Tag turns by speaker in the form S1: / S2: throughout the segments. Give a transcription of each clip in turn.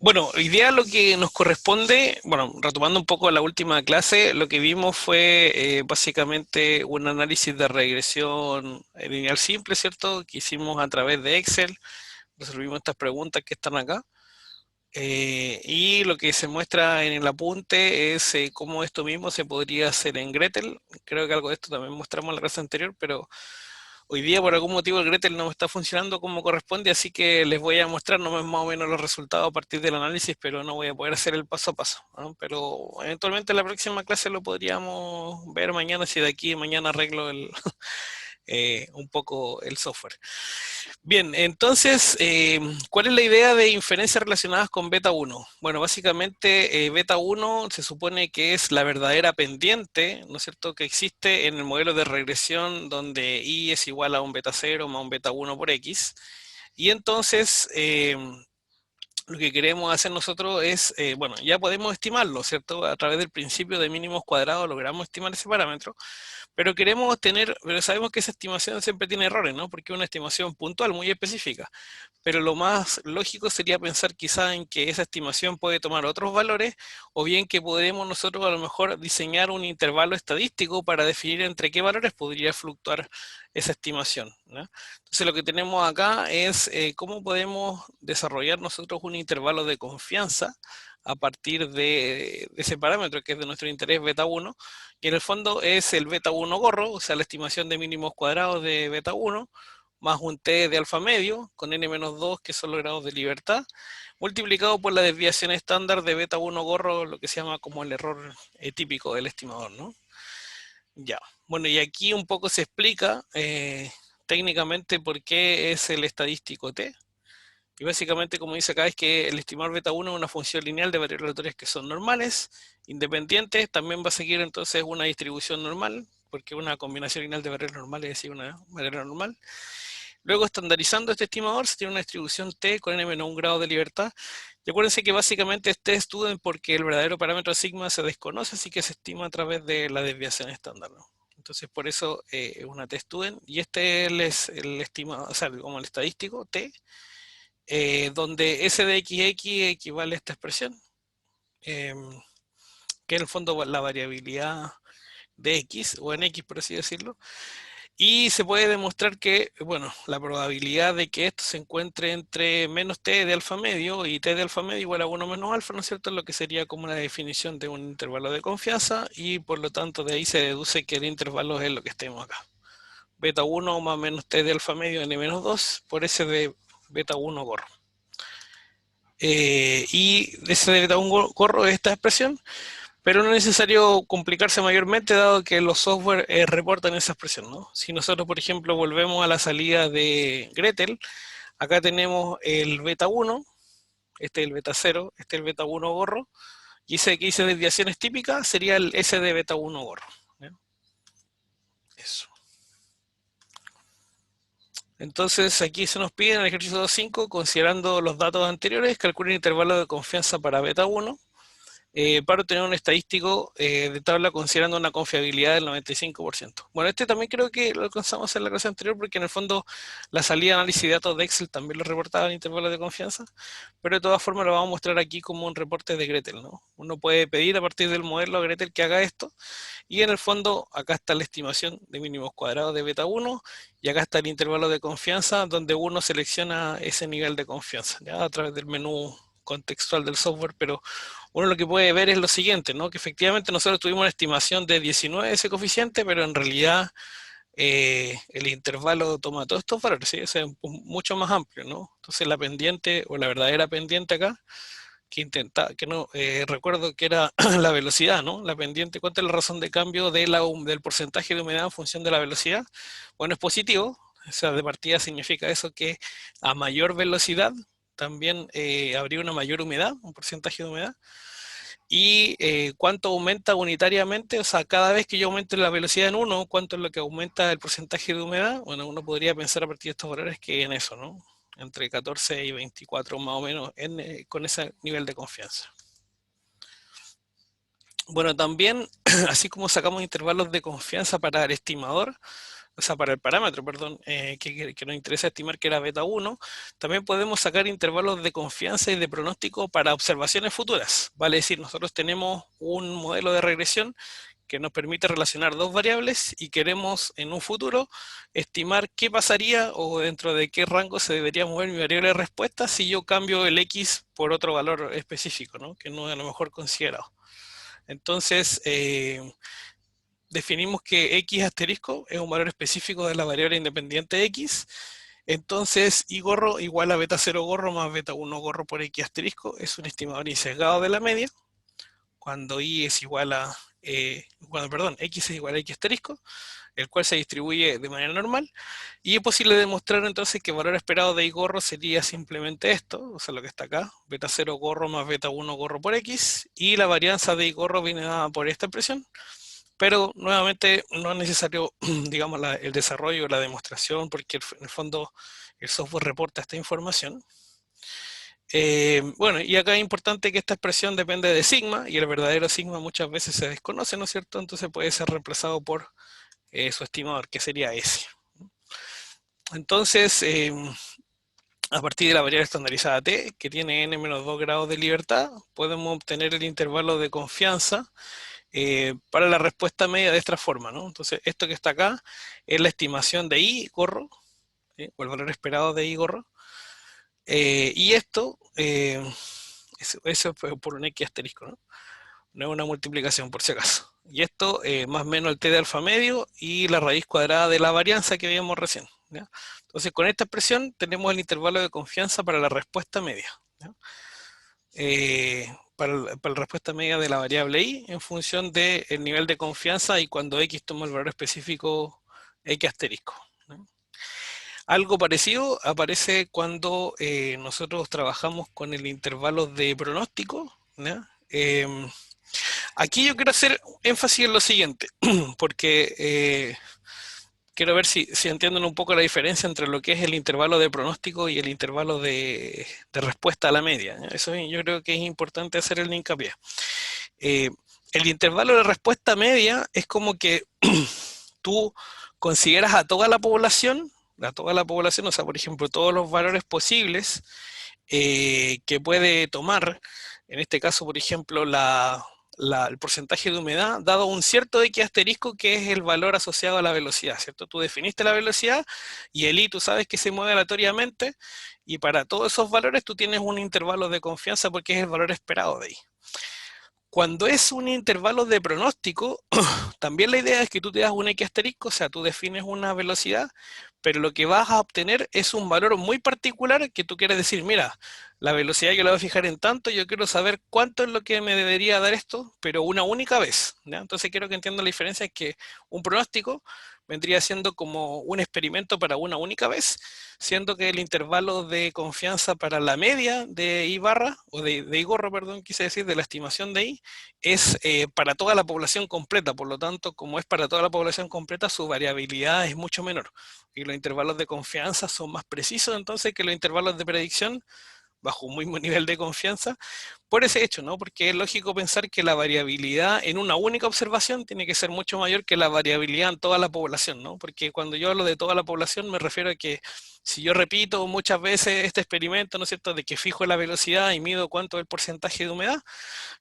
S1: Bueno, hoy día lo que nos corresponde, bueno, retomando un poco la última clase, lo que vimos fue básicamente un análisis de regresión lineal simple, ¿cierto? Que hicimos a través de Excel, resolvimos estas preguntas que están acá. Y lo que se muestra en el apunte es cómo esto mismo se podría hacer en Gretel. Creo que algo de esto también mostramos en la clase anterior, pero hoy día por algún motivo el Gretel no me está funcionando como corresponde, así que les voy a mostrar nomás más o menos los resultados a partir del análisis, pero no voy a poder hacer el paso a paso, ¿no? Pero eventualmente en la próxima clase lo podríamos ver mañana si de aquí a mañana arreglo un poco el software. Bien, entonces, ¿cuál es la idea de inferencias relacionadas con beta 1? Bueno, básicamente beta 1 se supone que es la verdadera pendiente, ¿no es cierto?, que existe en el modelo de regresión donde i es igual a un beta 0 más un beta 1 por x. Y entonces, lo que queremos hacer nosotros es, bueno, ya podemos estimarlo, ¿cierto? A través del principio de mínimos cuadrados logramos estimar ese parámetro. Pero sabemos que esa estimación siempre tiene errores, ¿no? Porque es una estimación puntual, muy específica. Pero lo más lógico sería pensar quizá en que esa estimación puede tomar otros valores, o bien que podemos nosotros a lo mejor diseñar un intervalo estadístico para definir entre qué valores podría fluctuar esa estimación, ¿no? Entonces lo que tenemos acá es cómo podemos desarrollar nosotros un intervalo de confianza a partir de ese parámetro que es de nuestro interés beta 1, y en el fondo es el beta 1 gorro, o sea, la estimación de mínimos cuadrados de beta 1, más un t de alfa medio, con n-2, que son los grados de libertad, multiplicado por la desviación estándar de beta 1 gorro, lo que se llama como el error típico del estimador, ¿no? Ya, bueno, y aquí un poco se explica técnicamente por qué es el estadístico t. Y básicamente, como dice acá, es que el estimador beta 1 es una función lineal de variables aleatorias que son normales, independientes, también va a seguir entonces una distribución normal, porque una combinación lineal de variables normales es decir, una variable normal. Luego, estandarizando este estimador, se tiene una distribución t con n-1 grado de libertad. Y acuérdense que básicamente es t-student porque el verdadero parámetro sigma se desconoce, así que se estima a través de la desviación estándar, ¿no? Entonces, por eso es una t-student. Y este es el estimado, o sea, como el estadístico, t, donde S de XX equivale a esta expresión, eh, que en el fondo la variabilidad de X, o en X por así decirlo, y se puede demostrar que, bueno, la probabilidad de que esto se encuentre entre menos t de alfa medio y t de alfa medio igual a 1 menos alfa, ¿no es cierto? Lo que sería como una definición de un intervalo de confianza, y por lo tanto de ahí se deduce que el intervalo es lo que tenemos acá. Beta 1 más menos t de alfa medio n menos 2 por S de beta 1 gorro. Y ese de beta 1 gorro es esta expresión, pero no es necesario complicarse mayormente dado que los software reportan esa expresión, ¿no? Si nosotros, por ejemplo, volvemos a la salida de Gretel, acá tenemos el beta 1, este es el beta 0, este es el beta 1 gorro, y ese que dice desviaciones típicas sería el S de beta 1 gorro, ¿no? Eso. Entonces aquí se nos pide en el ejercicio 2.5, considerando los datos anteriores, calcular el intervalo de confianza para beta 1, para obtener un estadístico de tabla considerando una confiabilidad del 95%. Bueno, este también creo que lo alcanzamos en la clase anterior porque en el fondo la salida de análisis de datos de Excel también lo reportaba en intervalos de confianza, pero de todas formas lo vamos a mostrar aquí como un reporte de Gretel, ¿no? Uno puede pedir a partir del modelo a Gretel que haga esto, y en el fondo acá está la estimación de mínimos cuadrados de beta 1, y acá está el intervalo de confianza donde uno selecciona ese nivel de confianza, ¿ya? A través del menú contextual del software, pero uno lo que puede ver es lo siguiente, ¿no? Que efectivamente nosotros tuvimos una estimación de 19 de ese coeficiente, pero en realidad el intervalo toma todos estos valores, ¿sí? O sea, es mucho más amplio, ¿no? Entonces la pendiente o la verdadera pendiente acá, que intenta, que no, recuerdo que era la velocidad, ¿no? La pendiente, ¿cuánta es la razón de cambio de del porcentaje de humedad en función de la velocidad? Bueno, es positivo, o sea, de partida significa eso que a mayor velocidad también habría una mayor humedad, un porcentaje de humedad, y cuánto aumenta unitariamente, o sea, cada vez que yo aumente la velocidad en 1, cuánto es lo que aumenta el porcentaje de humedad. Bueno, uno podría pensar a partir de estos valores que en eso, ¿no? Entre 14 y 24 más o menos con ese nivel de confianza. Bueno, también, así como sacamos intervalos de confianza para el estimador, o sea, para el parámetro, perdón, que nos interesa estimar que era beta 1, también podemos sacar intervalos de confianza y de pronóstico para observaciones futuras. Vale decir, nosotros tenemos un modelo de regresión que nos permite relacionar dos variables y queremos en un futuro estimar qué pasaría o dentro de qué rango se debería mover mi variable de respuesta si yo cambio el x por otro valor específico, ¿no? Que no es a lo mejor considerado. Entonces, definimos que x asterisco es un valor específico de la variable independiente x. Entonces, y gorro igual a beta 0 gorro más beta 1 gorro por x asterisco es un estimador insesgado de la media, cuando y es igual a, perdón, x es igual a x asterisco, el cual se distribuye de manera normal, y es posible demostrar entonces que el valor esperado de y gorro sería simplemente esto, o sea, lo que está acá, beta 0 gorro más beta 1 gorro por x, y la varianza de y gorro viene dada por esta expresión, pero nuevamente no es necesario, digamos, el desarrollo o la demostración, porque en el fondo el software reporta esta información. Bueno, y acá es importante que esta expresión depende de sigma, y el verdadero sigma muchas veces se desconoce, ¿no es cierto? Entonces puede ser reemplazado por su estimador, que sería S. Entonces, a partir de la variable estandarizada t, que tiene n-2 grados de libertad, podemos obtener el intervalo de confianza para la respuesta media de esta forma, ¿no? Entonces, esto que está acá es la estimación de I gorro, o el valor esperado de I gorro, y esto, eso fue por un X asterisco, ¿no? No es una multiplicación por si acaso. Y esto más o menos el t de alfa medio y la raíz cuadrada de la varianza que vimos recién, ¿ya? Entonces, con esta expresión tenemos el intervalo de confianza para la respuesta media, ¿ya? Para la respuesta media de la variable i en función del nivel de confianza y cuando x toma el valor específico x asterisco, ¿no? Algo parecido aparece cuando nosotros trabajamos con el intervalo de pronóstico, ¿ya? Aquí yo quiero hacer énfasis en lo siguiente, porque quiero ver si entienden un poco la diferencia entre lo que es el intervalo de pronóstico y el intervalo de respuesta a la media. Eso yo creo que es importante hacer el hincapié. Eh, el intervalo de respuesta media es como que tú consideras a toda la población, o sea, por ejemplo, todos los valores posibles que puede tomar, en este caso, por ejemplo, el porcentaje de humedad, dado un cierto X asterisco que es el valor asociado a la velocidad, ¿cierto? Tú definiste la velocidad y el I tú sabes que se mueve aleatoriamente y para todos esos valores tú tienes un intervalo de confianza porque es el valor esperado de I. Cuando es un intervalo de pronóstico, también la idea es que tú te das un X asterisco, o sea, tú defines una velocidad, pero lo que vas a obtener es un valor muy particular que tú quieres decir, mira, la velocidad yo la voy a fijar en tanto, yo quiero saber cuánto es lo que me debería dar esto, pero una única vez, ¿ya? Entonces quiero que entiendan la diferencia, es que un pronóstico vendría siendo como un experimento para una única vez, siendo que el intervalo de confianza para la media de I barra, o de I gorro, perdón, quise decir, de la estimación de I, es para toda la población completa. Por lo tanto, como es para toda la población completa, su variabilidad es mucho menor. Y los intervalos de confianza son más precisos entonces que los intervalos de predicción, bajo un mismo nivel de confianza, por ese hecho, ¿no? Porque es lógico pensar que la variabilidad en una única observación tiene que ser mucho mayor que la variabilidad en toda la población, ¿no? Porque cuando yo hablo de toda la población me refiero a que si yo repito muchas veces este experimento, ¿no es cierto?, de que fijo la velocidad y mido cuánto es el porcentaje de humedad,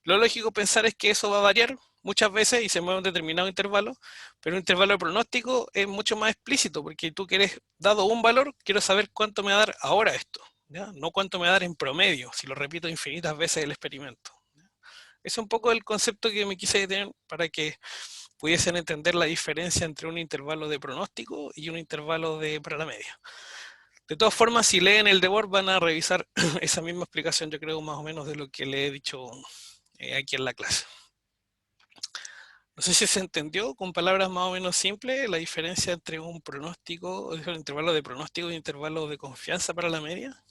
S1: lo lógico pensar es que eso va a variar muchas veces y se mueve un determinado intervalo, pero un intervalo de pronóstico es mucho más explícito, porque tú quieres, dado un valor, quiero saber cuánto me va a dar ahora esto, ¿ya? No cuánto me va a dar en promedio, si lo repito infinitas veces el experimento. Es un poco el concepto que me quise detener para que pudiesen entender la diferencia entre un intervalo de pronóstico y un intervalo para la media. De todas formas, si leen el Debord van a revisar esa misma explicación, yo creo, más o menos de lo que le he dicho aquí en la clase. No sé si se entendió con palabras más o menos simples la diferencia entre un pronóstico, el intervalo de pronóstico y intervalo de confianza para la media.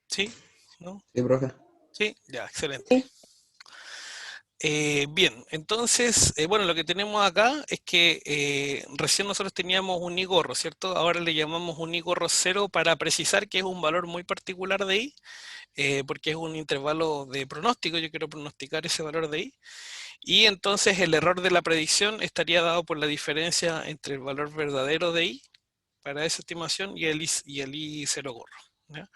S1: ¿Sí? ¿No?
S2: Sí, profe.
S1: Sí, ya, excelente.
S3: Sí.
S1: Bien, entonces, bueno, lo que tenemos acá es que recién nosotros teníamos un I gorro, ¿cierto? Ahora le llamamos un I gorro 0 para precisar que es un valor muy particular de I, porque es un intervalo de pronóstico, yo quiero pronosticar ese valor de I. Y entonces el error de la predicción estaría dado por la diferencia entre el valor verdadero de I para esa estimación y el I 0 gorro, ¿ya?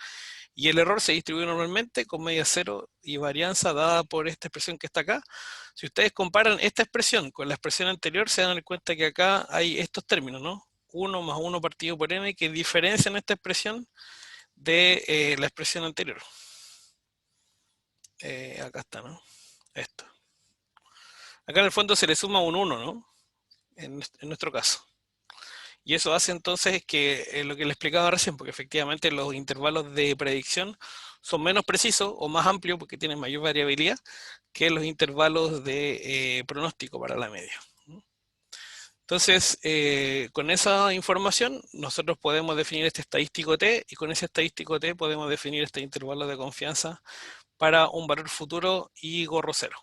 S1: Y el error se distribuye normalmente con media cero y varianza dada por esta expresión que está acá. Si ustedes comparan esta expresión con la expresión anterior, se dan cuenta que acá hay estos términos, ¿no? 1 más 1 partido por n, que diferencian esta expresión de la expresión anterior. Acá está, ¿no? Esto. Acá en el fondo se le suma un 1, ¿no? En nuestro caso. Y eso hace entonces que lo que le explicaba recién, porque efectivamente los intervalos de predicción son menos precisos o más amplios porque tienen mayor variabilidad que los intervalos de pronóstico para la media. Entonces, con esa información nosotros podemos definir este estadístico t, y con ese estadístico t podemos definir este intervalo de confianza para un valor futuro y gorro cero.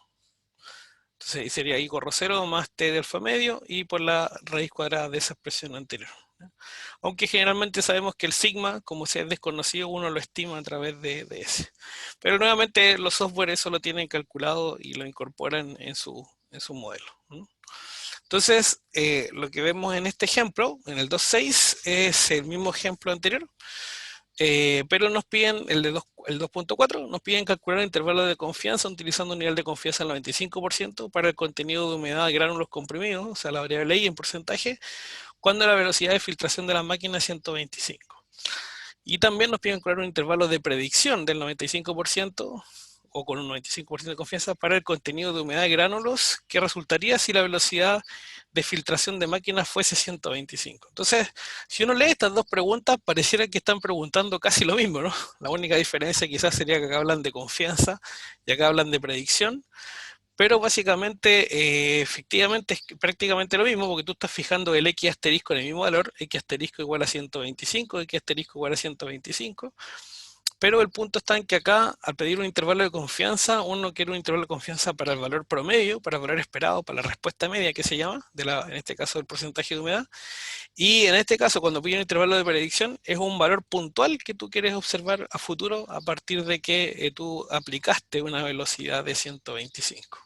S1: Entonces sería I gorro 0 más t de alfa medio y por la raíz cuadrada de esa expresión anterior. Aunque generalmente sabemos que el sigma, como sea desconocido, uno lo estima a través de ese. Pero nuevamente los software eso lo tienen calculado y lo incorporan en su modelo. Entonces, lo que vemos en este ejemplo, en el 2.6, es el mismo ejemplo anterior. Pero nos piden, el 2.4, nos piden calcular el intervalo de confianza utilizando un nivel de confianza del 95% para el contenido de humedad de gránulos comprimidos, o sea, la variable I en porcentaje, cuando la velocidad de filtración de la máquina es 125. Y también nos piden calcular un intervalo de predicción del 95% o con un 95% de confianza para el contenido de humedad de gránulos que resultaría si la velocidad de filtración de máquinas fuese 125. Entonces, si uno lee estas dos preguntas, pareciera que están preguntando casi lo mismo, ¿no? La única diferencia quizás sería que acá hablan de confianza y acá hablan de predicción, pero básicamente, efectivamente, es prácticamente lo mismo, porque tú estás fijando el X asterisco en el mismo valor, X asterisco igual a 125, X asterisco igual a 125, pero el punto está en que acá, al pedir un intervalo de confianza, uno quiere un intervalo de confianza para el valor promedio, para el valor esperado, para la respuesta media que se llama, en este caso del porcentaje de humedad, y en este caso cuando pide un intervalo de predicción es un valor puntual que tú quieres observar a futuro a partir de que tú aplicaste una velocidad de 125.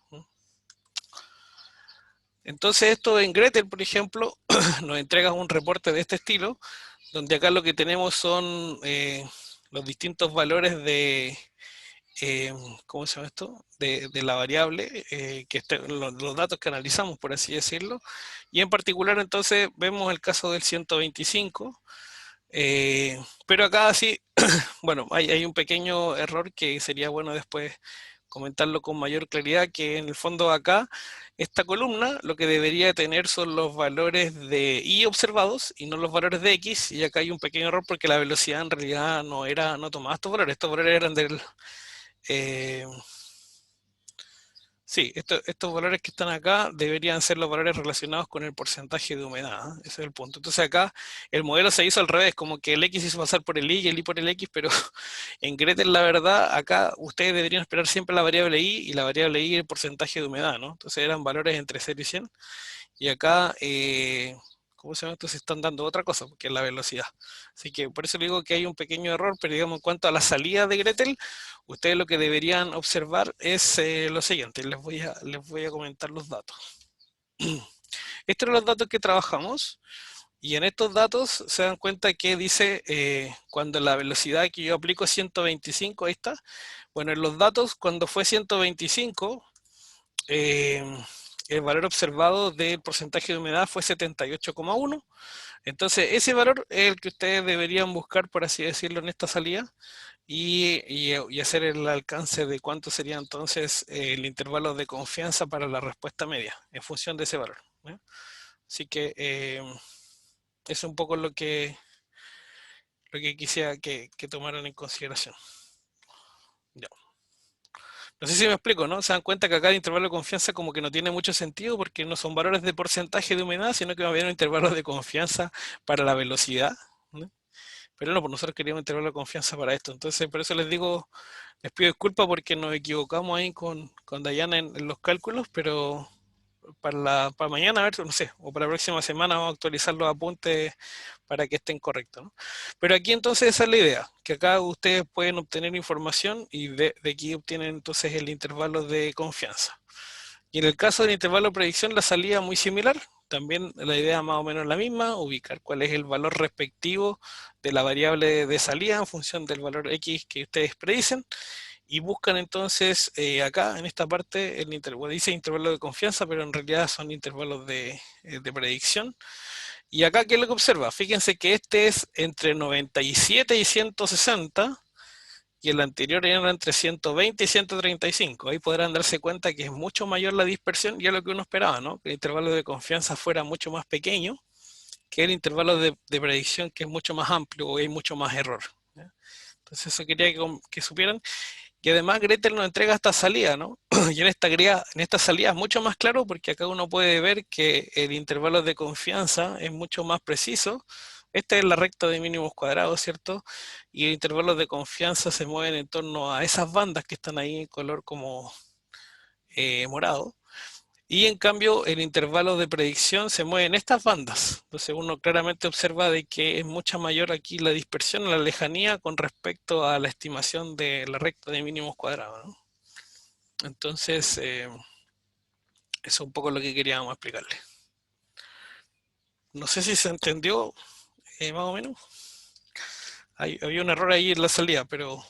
S1: Entonces esto en Gretel, por ejemplo, nos entrega un reporte de este estilo, donde acá lo que tenemos son los distintos valores de, ¿cómo se llama esto? De la variable, los datos que analizamos, por así decirlo, y en particular entonces vemos el caso del 125, pero acá sí, bueno, hay un pequeño error que sería bueno después comentarlo con mayor claridad, que en el fondo acá, esta columna lo que debería tener son los valores de Y observados y no los valores de X, y acá hay un pequeño error porque la velocidad en realidad no tomaba estos valores eran del... eh, sí, estos valores que están acá deberían ser los valores relacionados con el porcentaje de humedad, ¿eh? Ese es el punto. Entonces acá el modelo se hizo al revés, como que el X hizo pasar por el Y y el Y por el X, pero en Gretel la verdad, acá ustedes deberían esperar siempre la variable Y y la variable Y el porcentaje de humedad, ¿no? Entonces eran valores entre 0 y 100, y acá, ¿cómo se llama esto? Se están dando otra cosa, que es la velocidad. Así que por eso le digo que hay un pequeño error, pero digamos en cuanto a la salida de Gretel, ustedes lo que deberían observar es lo siguiente, les voy a comentar los datos. Estos son los datos que trabajamos, y en estos datos se dan cuenta que dice, cuando la velocidad que yo aplico es 125, ahí está. Bueno, en los datos, cuando fue 125, eh, el valor observado del porcentaje de humedad fue 78,1. Entonces, ese valor es el que ustedes deberían buscar, por así decirlo, en esta salida, y hacer el alcance de cuánto sería entonces el intervalo de confianza para la respuesta media, en función de ese valor, ¿eh? Así que eso es un poco lo que quisiera que tomaran en consideración. Ya. No sé si me explico, ¿no? Se dan cuenta que acá el intervalo de confianza como que no tiene mucho sentido porque no son valores de porcentaje de humedad, sino que va a haber un intervalo de confianza para la velocidad, ¿no? Pero no, pues nosotros queríamos intervalo de confianza para esto. Entonces, por eso les digo, les pido disculpas porque nos equivocamos ahí con Dayana en los cálculos, pero para mañana, a ver, no sé, o para la próxima semana vamos a actualizar los apuntes para que estén correctos, ¿no? Pero aquí entonces esa es la idea, que acá ustedes pueden obtener información y de aquí obtienen entonces el intervalo de confianza. Y en el caso del intervalo de predicción, la salida es muy similar. También la idea más o menos la misma, ubicar cuál es el valor respectivo de la variable de salida en función del valor X que ustedes predicen. Y buscan entonces acá en esta parte el intervalo, dice intervalo de confianza, pero en realidad son intervalos de predicción. Y acá, ¿qué es lo que observa? Fíjense que este es entre 97 y 160 y el anterior era entre 120 y 135. Ahí podrán darse cuenta que es mucho mayor la dispersión y es lo que uno esperaba, ¿no? Que el intervalo de confianza fuera mucho más pequeño que el intervalo de predicción, que es mucho más amplio o hay mucho más error, ¿ya? Entonces eso quería que supieran. Y además Gretel nos entrega esta salida, ¿no? Y en esta salida es mucho más claro porque acá uno puede ver que el intervalo de confianza es mucho más preciso. Esta es la recta de mínimos cuadrados, ¿cierto? Y el intervalo de confianza se mueven en torno a esas bandas que están ahí en color como morado. Y en cambio el intervalo de predicción se mueve en estas bandas. Entonces uno claramente observa de que es mucha mayor aquí la dispersión, la lejanía con respecto a la estimación de la recta de mínimos cuadrados, ¿no? Entonces, eso es un poco lo que queríamos explicarle. No sé si se entendió, más o menos. Había un error ahí en la salida, pero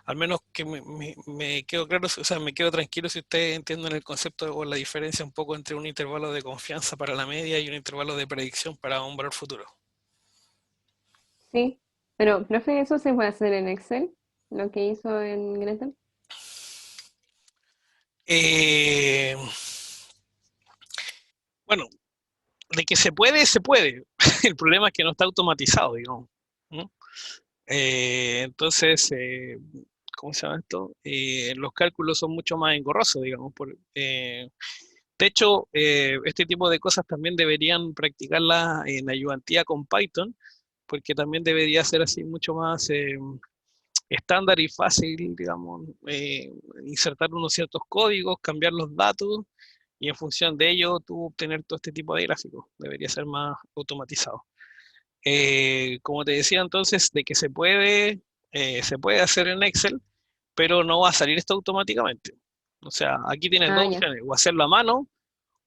S1: al menos que me quedo claro, o sea, me quedo tranquilo si ustedes entienden el concepto o la diferencia un poco entre un intervalo de confianza para la media y un intervalo de predicción para un valor futuro.
S2: Sí, pero, profe, ¿eso se puede hacer en Excel? Lo que hizo en Gretel.
S1: Eh, bueno, de que se puede, se puede. El problema es que no está automatizado, digamos, ¿no? Entonces, ¿cómo se llama esto? Los cálculos son mucho más engorrosos, digamos. De hecho, este tipo de cosas también deberían practicarlas en ayudantía con Python, porque también debería ser así mucho más estándar y fácil, digamos, insertar unos ciertos códigos, cambiar los datos y en función de ello tú obtener todo este tipo de gráficos. Debería ser más automatizado. Como te decía entonces, de que se puede hacer en Excel, pero no va a salir esto automáticamente. O sea, aquí tienes
S2: Ah,
S1: dos
S2: ya.
S1: opciones, o hacerlo a mano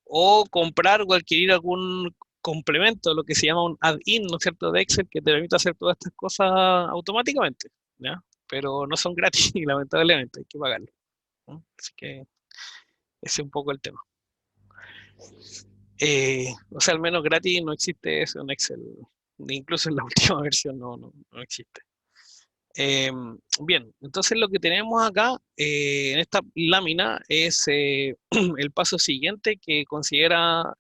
S1: o comprar o adquirir algún complemento, lo que se llama un add-in, ¿no es cierto?, de Excel que te permite hacer todas estas cosas automáticamente, ¿ya? Pero no son gratis, lamentablemente, hay que pagarlo, ¿no? Así que ese es un poco el tema. O sea, al menos gratis no existe eso en Excel, incluso en la última versión no existe. Eh, Bien, entonces lo que tenemos acá en esta lámina es el paso siguiente que considera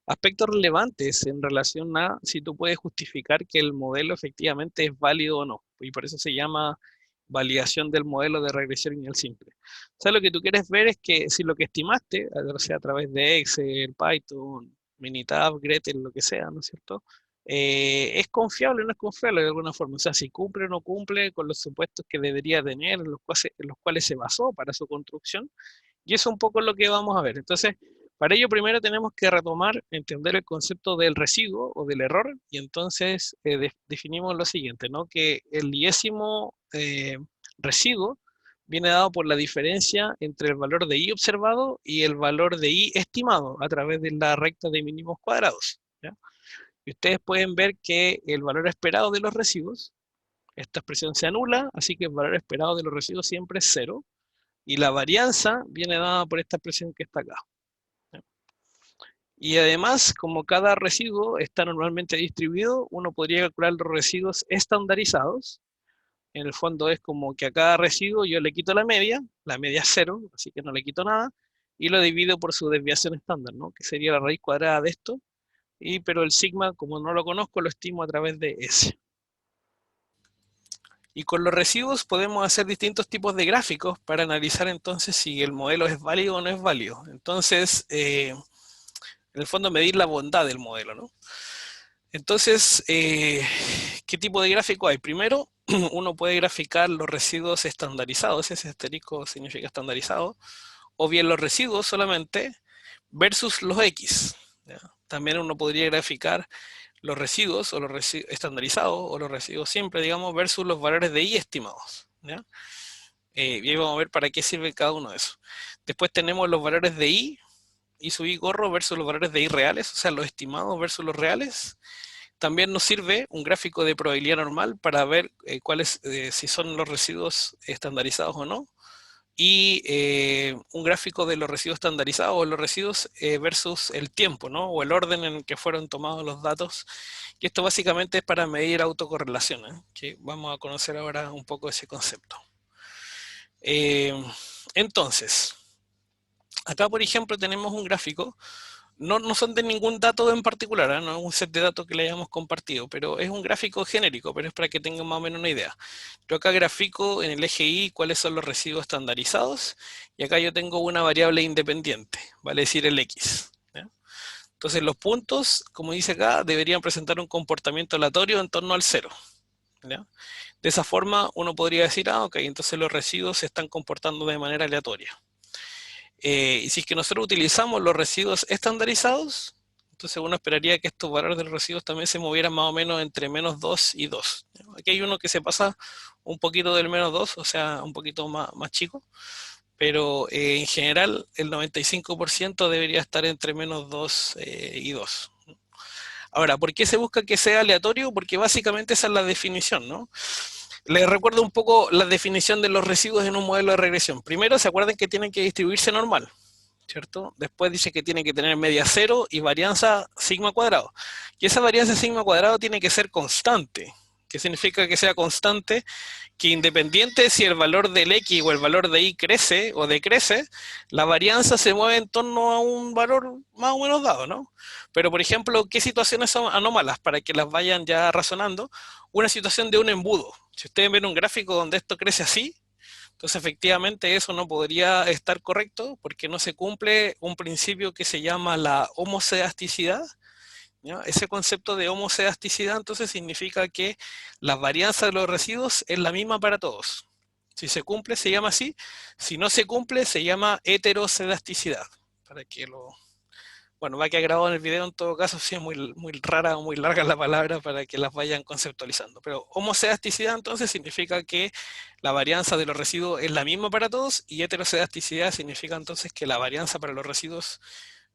S1: aspectos relevantes en relación a si tú puedes justificar que el modelo efectivamente es válido o no. Y por eso se llama validación del modelo de regresión lineal simple. O sea, lo que tú quieres ver es que si lo que estimaste, o sea, a través de Excel, Python, Minitab, Gretel, lo que sea, ¿no es cierto? Es confiable o no es confiable de alguna forma. O sea, si cumple o no cumple con los supuestos que debería tener, en los cuales se basó para su construcción. Y eso es un poco lo que vamos a ver. Entonces, para ello primero tenemos que retomar, entender el concepto del residuo o del error, y entonces definimos lo siguiente, ¿no? Que el diésimo residuo viene dado por la diferencia entre el valor de i observado y el valor de i estimado a través de la recta de mínimos cuadrados, ¿ya? Y ustedes pueden ver que el valor esperado de los residuos, esta expresión se anula, así que el valor esperado de los residuos siempre es cero, y la varianza viene dada por esta expresión que está acá. Y además, como cada residuo está normalmente distribuido, uno podría calcular los residuos estandarizados. En el fondo es como que a cada residuo yo le quito la media es cero, así que no le quito nada, y lo divido por su desviación estándar, ¿no? Que sería la raíz cuadrada de esto, pero el sigma, como no lo conozco, lo estimo a través de S. Y con los residuos podemos hacer distintos tipos de gráficos para analizar entonces si el modelo es válido o no es válido. Entonces, en el fondo medir la bondad del modelo, ¿no? Entonces, ¿Qué tipo de gráfico hay? Primero, uno puede graficar los residuos estandarizados, ese asterisco significa estandarizado, o bien los residuos solamente versus los X. ¿Ya? También uno podría graficar los residuos o los residuos estandarizados o los residuos siempre, digamos, versus los valores de I estimados. ¿Ya? Y ahí vamos a ver para qué sirve cada uno de esos. Después tenemos los valores de I sub I gorro versus los valores de I reales, o sea, los estimados versus los reales. También nos sirve un gráfico de probabilidad normal para ver si son los residuos estandarizados o no. Y un gráfico de los residuos estandarizados o los residuos versus el tiempo, ¿no? O el orden en el que fueron tomados los datos. Y esto básicamente es para medir autocorrelación, ¿eh? Que vamos a conocer ahora un poco ese concepto. Eh, entonces, acá por ejemplo tenemos un gráfico. No son de ningún dato en particular, ¿eh? No es un set de datos que le hayamos compartido, pero es un gráfico genérico, pero es para que tengan más o menos una idea. Yo acá grafico en el eje Y cuáles son los residuos estandarizados, y acá yo tengo una variable independiente, vale decir el X. ¿Ya? Entonces los puntos, como dice acá, deberían presentar un comportamiento aleatorio en torno al cero. ¿Ya? De esa forma uno podría decir, ok, entonces los residuos se están comportando de manera aleatoria. Y si es que nosotros utilizamos los residuos estandarizados, entonces uno esperaría que estos valores de los residuos también se movieran más o menos entre menos 2 y 2. Aquí hay uno que se pasa un poquito del menos 2, o sea, un poquito más chico, pero en general el 95% debería estar entre menos 2 y 2. Ahora, ¿por qué se busca que sea aleatorio? Porque básicamente esa es la definición, ¿no? Les recuerdo un poco la definición de los residuos en un modelo de regresión. Primero, se acuerdan que tienen que distribuirse normal, ¿cierto? Después dice que tiene que tener media cero y varianza sigma cuadrado. Y esa varianza sigma cuadrado tiene que ser constante. ¿Qué significa que sea constante? Que independiente si el valor del X o el valor de Y crece o decrece, la varianza se mueve en torno a un valor más o menos dado, ¿no? Pero, por ejemplo, ¿qué situaciones son anómalas para que las vayan ya razonando? Una situación de un embudo. Si ustedes ven un gráfico donde esto crece así, entonces efectivamente eso no podría estar correcto porque no se cumple un principio que se llama la homocedasticidad. ¿Ya? Ese concepto de homocedasticidad entonces significa que la varianza de los residuos es la misma para todos. Si se cumple se llama así, si no se cumple se llama heterocedasticidad. Para que lo... Bueno, va a quedar grabado en el video en todo caso, si es muy rara o muy larga la palabra para que las vayan conceptualizando. Pero homocedasticidad entonces significa que la varianza de los residuos es la misma para todos y heterocedasticidad significa entonces que la varianza para los residuos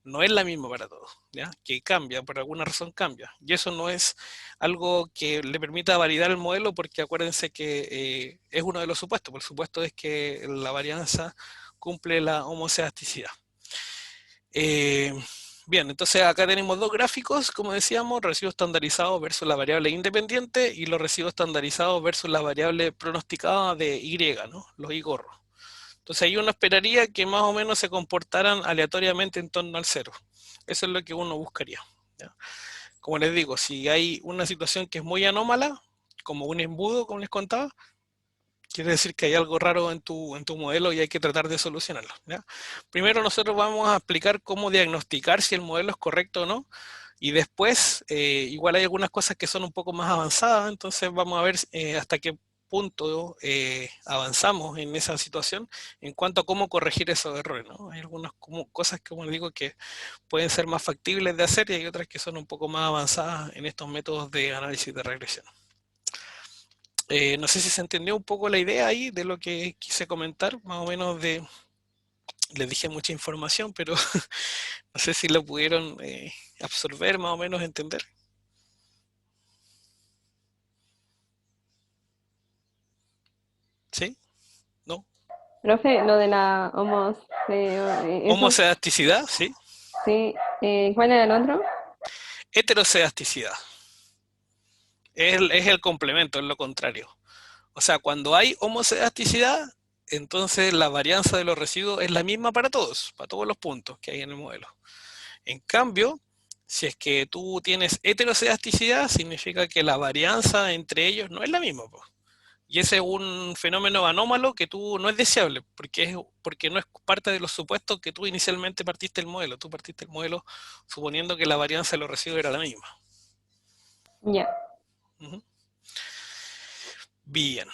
S1: no es la misma para todos, ¿ya? Que cambia, por alguna razón cambia. Y eso no es algo que le permita validar el modelo porque acuérdense que es uno de los supuestos. Por supuesto es que la varianza cumple la homocedasticidad. Eh, Bien, entonces acá tenemos dos gráficos, como decíamos, residuos estandarizados versus la variable independiente y los residuos estandarizados versus la variable pronosticada de Y, ¿no? Los Y gorros. Entonces ahí uno esperaría que más o menos se comportaran aleatoriamente en torno al cero. Eso es lo que uno buscaría. ¿Ya? Como les digo, si hay una situación que es muy anómala, como un embudo, como les contaba, quiere decir que hay algo raro en tu modelo y hay que tratar de solucionarlo. ¿Ya? Primero nosotros vamos a explicar cómo diagnosticar si el modelo es correcto o no. Y después, igual hay algunas cosas que son un poco más avanzadas, entonces vamos a ver hasta qué punto avanzamos en esa situación en cuanto a cómo corregir esos errores, ¿no? Hay algunas cosas que, como les digo, que pueden ser más factibles de hacer y hay otras que son un poco más avanzadas en estos métodos de análisis de regresión. No sé si se entendió un poco la idea ahí de lo que quise comentar, más o menos les dije mucha información, pero no sé si lo pudieron absorber, más o menos entender. ¿Sí? ¿No?
S2: Profe, lo de la eso,
S1: Homocedasticidad, sí.
S2: sí. ¿Cuál era el otro?
S1: Heterocedasticidad. Es el complemento, es lo contrario. O sea, cuando hay homocedasticidad, entonces la varianza de los residuos es la misma para todos los puntos que hay en el modelo. En cambio, si es que tú tienes heterocedasticidad, significa que la varianza entre ellos no es la misma, pues. Y ese es un fenómeno anómalo que tú no es deseable, porque no es parte de los supuestos que tú inicialmente partiste el modelo. Tú partiste el modelo suponiendo que la varianza de los residuos era la misma.
S2: Ya.
S1: Ujú. Bien.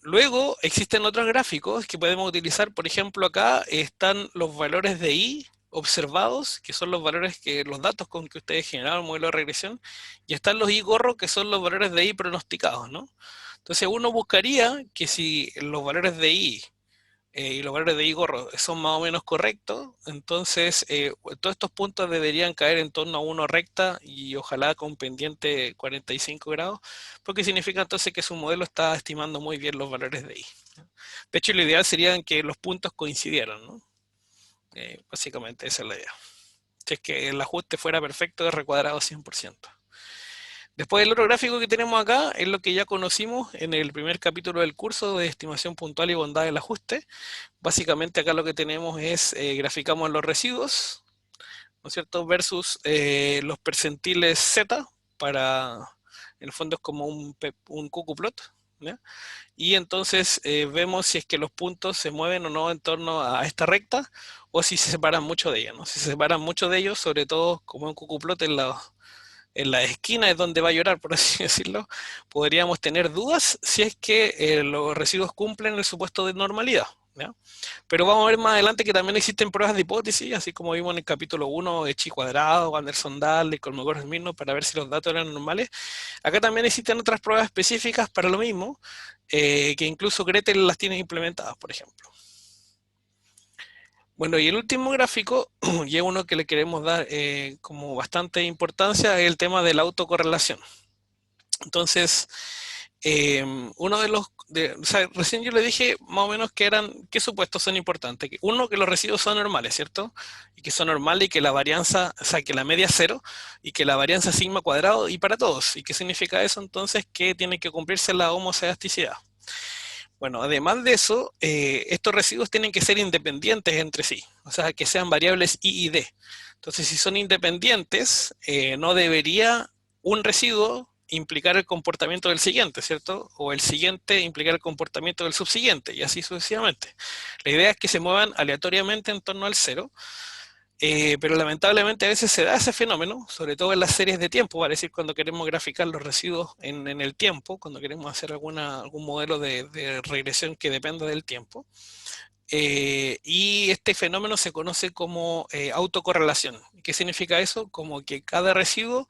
S1: Luego existen otros gráficos que podemos utilizar. Por ejemplo, acá están los valores de I observados, que son los valores los datos con que ustedes generaron el modelo de regresión, y están los I gorro, que son los valores de I pronosticados, ¿no? Entonces uno buscaría que si los valores de I y los valores de Igor son más o menos correctos, entonces todos estos puntos deberían caer en torno a 1 recta y ojalá con pendiente 45 grados, porque significa entonces que su modelo está estimando muy bien los valores de I. De hecho, lo ideal sería que los puntos coincidieran, ¿no? Básicamente esa es la idea. Si es que el ajuste fuera perfecto, R cuadrado 100%. Después el otro gráfico que tenemos acá es lo que ya conocimos en el primer capítulo del curso de estimación puntual y bondad del ajuste. Básicamente acá lo que tenemos es, graficamos los residuos, ¿no es cierto? Versus los percentiles Z para, en el fondo es como un cucuplot, ¿ya? Y entonces vemos si es que los puntos se mueven o no en torno a esta recta o si se separan mucho de ellos, ¿no? Si se separan mucho de ellos, sobre todo como un cucuplot en la esquina es donde va a llorar, por así decirlo, podríamos tener dudas si es que los residuos cumplen el supuesto de normalidad, ¿ya? Pero vamos a ver más adelante que también existen pruebas de hipótesis, así como vimos en el capítulo 1 de Chi cuadrado, Anderson-Dahl y Kolmogorov-Smirnov para ver si los datos eran normales. Acá también existen otras pruebas específicas para lo mismo, que incluso Gretel las tiene implementadas, por ejemplo. Bueno, y el último gráfico, y es uno que le queremos dar como bastante importancia, es el tema de la autocorrelación. Entonces, uno de o sea, recién yo le dije más o menos qué supuestos son importantes. Uno, que los residuos son normales, ¿cierto? Y que son normales y que la varianza, o sea, que la media es cero y que la varianza es sigma cuadrado y para todos. ¿Y qué significa eso? Entonces, que tiene que cumplirse la homocedasticidad. Bueno, además de eso, estos residuos tienen que ser independientes entre sí, o sea, que sean variables I y D. Entonces, si son independientes, no debería un residuo implicar el comportamiento del siguiente, ¿cierto? O el siguiente implicar el comportamiento del subsiguiente, y así sucesivamente. La idea es que se muevan aleatoriamente en torno al cero, pero lamentablemente a veces se da ese fenómeno, sobre todo en las series de tiempo, vale decir, cuando queremos graficar los residuos en el tiempo, cuando queremos hacer algún modelo de regresión que dependa del tiempo. Y este fenómeno se conoce como autocorrelación. ¿Qué significa eso? Como que cada residuo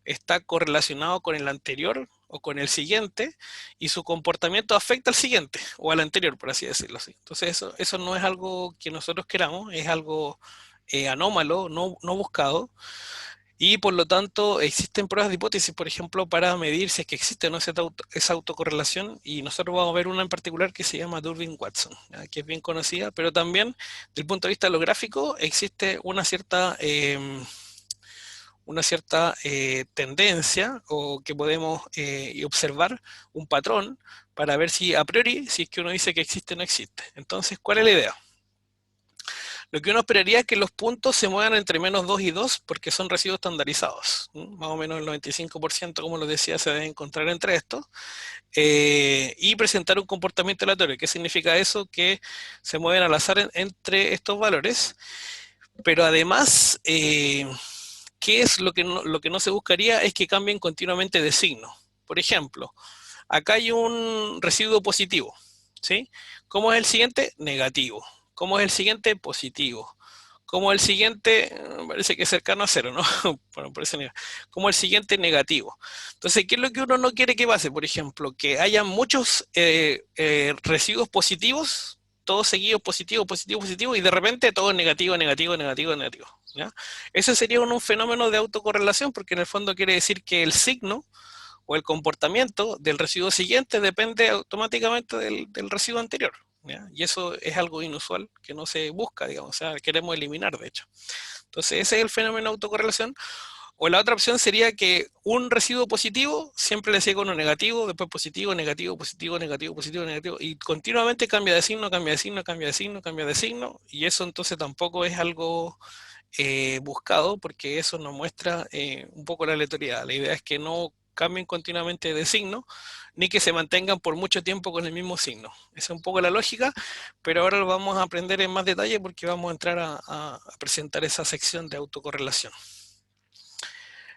S1: está correlacionado con el anterior o con el siguiente y su comportamiento afecta al siguiente o al anterior, por así decirlo así. Entonces eso no es algo que nosotros queramos, es algo anómalo, no buscado, y por lo tanto existen pruebas de hipótesis, por ejemplo, para medir si es que existe o no esa autocorrelación, y nosotros vamos a ver una en particular que se llama Durbin-Watson, que es bien conocida, pero también desde el punto de vista de lo gráfico existe una cierta tendencia o que podemos observar un patrón para ver si a priori, si es que uno dice que existe o no existe. Entonces, ¿cuál es la idea? Lo que uno esperaría es que los puntos se muevan entre menos 2 y 2 porque son residuos estandarizados. Más o menos el 95%, como les decía, se debe encontrar entre estos. Y presentar un comportamiento aleatorio. ¿Qué significa eso? Que se mueven al azar entre estos valores. Pero además, ¿qué es lo que no se buscaría? Es que cambien continuamente de signo. Por ejemplo, acá hay un residuo positivo, ¿sí? ¿Cómo es el siguiente? Negativo. ¿Cómo es el siguiente? Positivo. ¿Cómo es el siguiente? Parece que es cercano a cero, ¿no? Bueno, por ese nivel. ¿Cómo es el siguiente? Negativo. Entonces, ¿qué es lo que uno no quiere que pase? Por ejemplo, que haya muchos residuos positivos, todos seguidos positivo, positivo, positivo, y de repente todo negativo, negativo, negativo, negativo, ¿ya? Eso sería un fenómeno de autocorrelación, porque en el fondo quiere decir que el signo o el comportamiento del residuo siguiente depende automáticamente del residuo anterior, ¿ya? Y eso es algo inusual que no se busca, digamos, o sea, queremos eliminar, de hecho. Entonces, ese es el fenómeno de autocorrelación. O la otra opción sería que un residuo positivo siempre le siga con uno negativo, después positivo, negativo, positivo, negativo, positivo, negativo, y continuamente cambia de signo, cambia de signo, cambia de signo, cambia de signo, y eso entonces tampoco es algo buscado, porque eso nos muestra un poco la aleatoriedad. La idea es que no cambien continuamente de signo, ni que se mantengan por mucho tiempo con el mismo signo. Esa es un poco la lógica, pero ahora lo vamos a aprender en más detalle porque vamos a entrar a presentar esa sección de autocorrelación.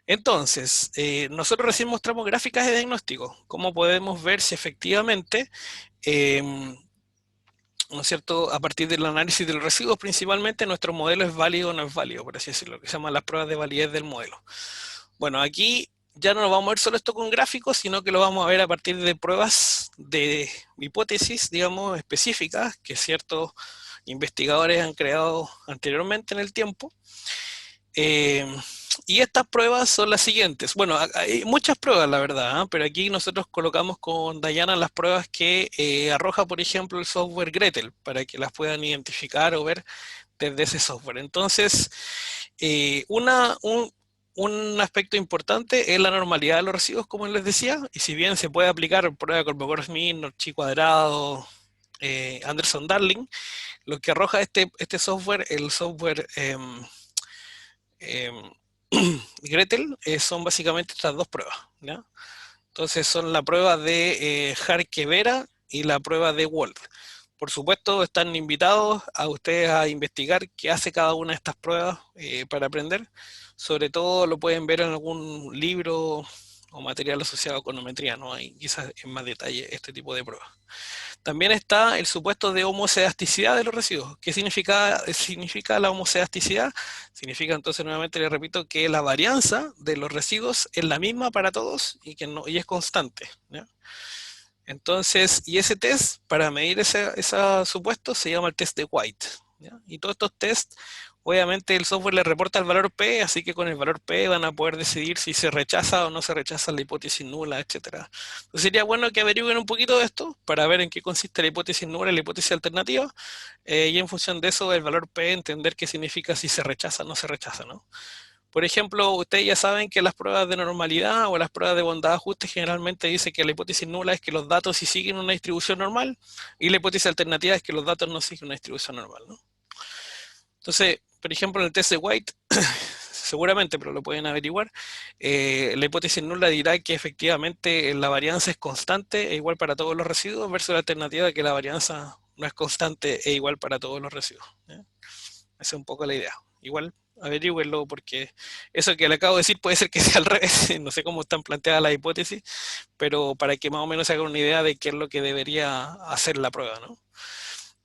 S1: Entonces, nosotros recién mostramos gráficas de diagnóstico, cómo podemos ver si efectivamente, ¿no es cierto?, a partir del análisis de los residuos principalmente, nuestro modelo es válido o no es válido, por así decirlo, que se llaman las pruebas de validez del modelo. Bueno, aquí ya no nos vamos a ver solo esto con gráficos, sino que lo vamos a ver a partir de pruebas de hipótesis, digamos, específicas, que ciertos investigadores han creado anteriormente en el tiempo. Eh, y estas pruebas son las siguientes. Bueno, hay muchas pruebas, la verdad, ¿eh? Pero aquí nosotros colocamos con Dayana las pruebas que arroja, por ejemplo, el software Gretel, para que las puedan identificar o ver desde ese software. Entonces, un aspecto importante es la normalidad de los residuos, como les decía, y si bien se puede aplicar prueba de Kolmogorov-Smith, Chi cuadrado, Anderson-Darling, lo que arroja este software, el software eh, Gretel, son básicamente estas dos pruebas, ¿ya? Entonces son la prueba de Harke-Vera y la prueba de Wolf. Por supuesto, están invitados a ustedes a investigar qué hace cada una de estas pruebas para aprender. Sobre todo lo pueden ver en algún libro o material asociado a econometría, ¿no? Hay quizás en más detalle este tipo de pruebas. También está el supuesto de homocedasticidad de los residuos. ¿Qué significa la homocedasticidad? Significa entonces, nuevamente le repito, que la varianza de los residuos es la misma para todos y que no, y es constante, ¿ya? Entonces, y ese test para medir ese supuesto se llama el test de White, ¿ya? Y todos estos tests, obviamente el software le reporta el valor P, así que con el valor P van a poder decidir si se rechaza o no se rechaza la hipótesis nula, etcétera. Entonces sería bueno que averigüen un poquito de esto para ver en qué consiste la hipótesis nula y la hipótesis alternativa, y en función de eso, el valor P, entender qué significa si se rechaza o no se rechaza, ¿no? Por ejemplo, ustedes ya saben que las pruebas de normalidad o las pruebas de bondad de ajuste generalmente dice que la hipótesis nula es que los datos sí siguen una distribución normal y la hipótesis alternativa es que los datos no siguen una distribución normal, ¿no? Entonces, por ejemplo, en el test de White, seguramente, pero lo pueden averiguar, la hipótesis nula dirá que efectivamente la varianza es constante e igual para todos los residuos versus la alternativa de que la varianza no es constante e igual para todos los residuos, ¿ya? Esa es un poco la idea. Igual averígüenlo porque eso que le acabo de decir puede ser que sea al revés. No sé cómo están planteadas las hipótesis, pero para que más o menos se hagan una idea de qué es lo que debería hacer la prueba, ¿no?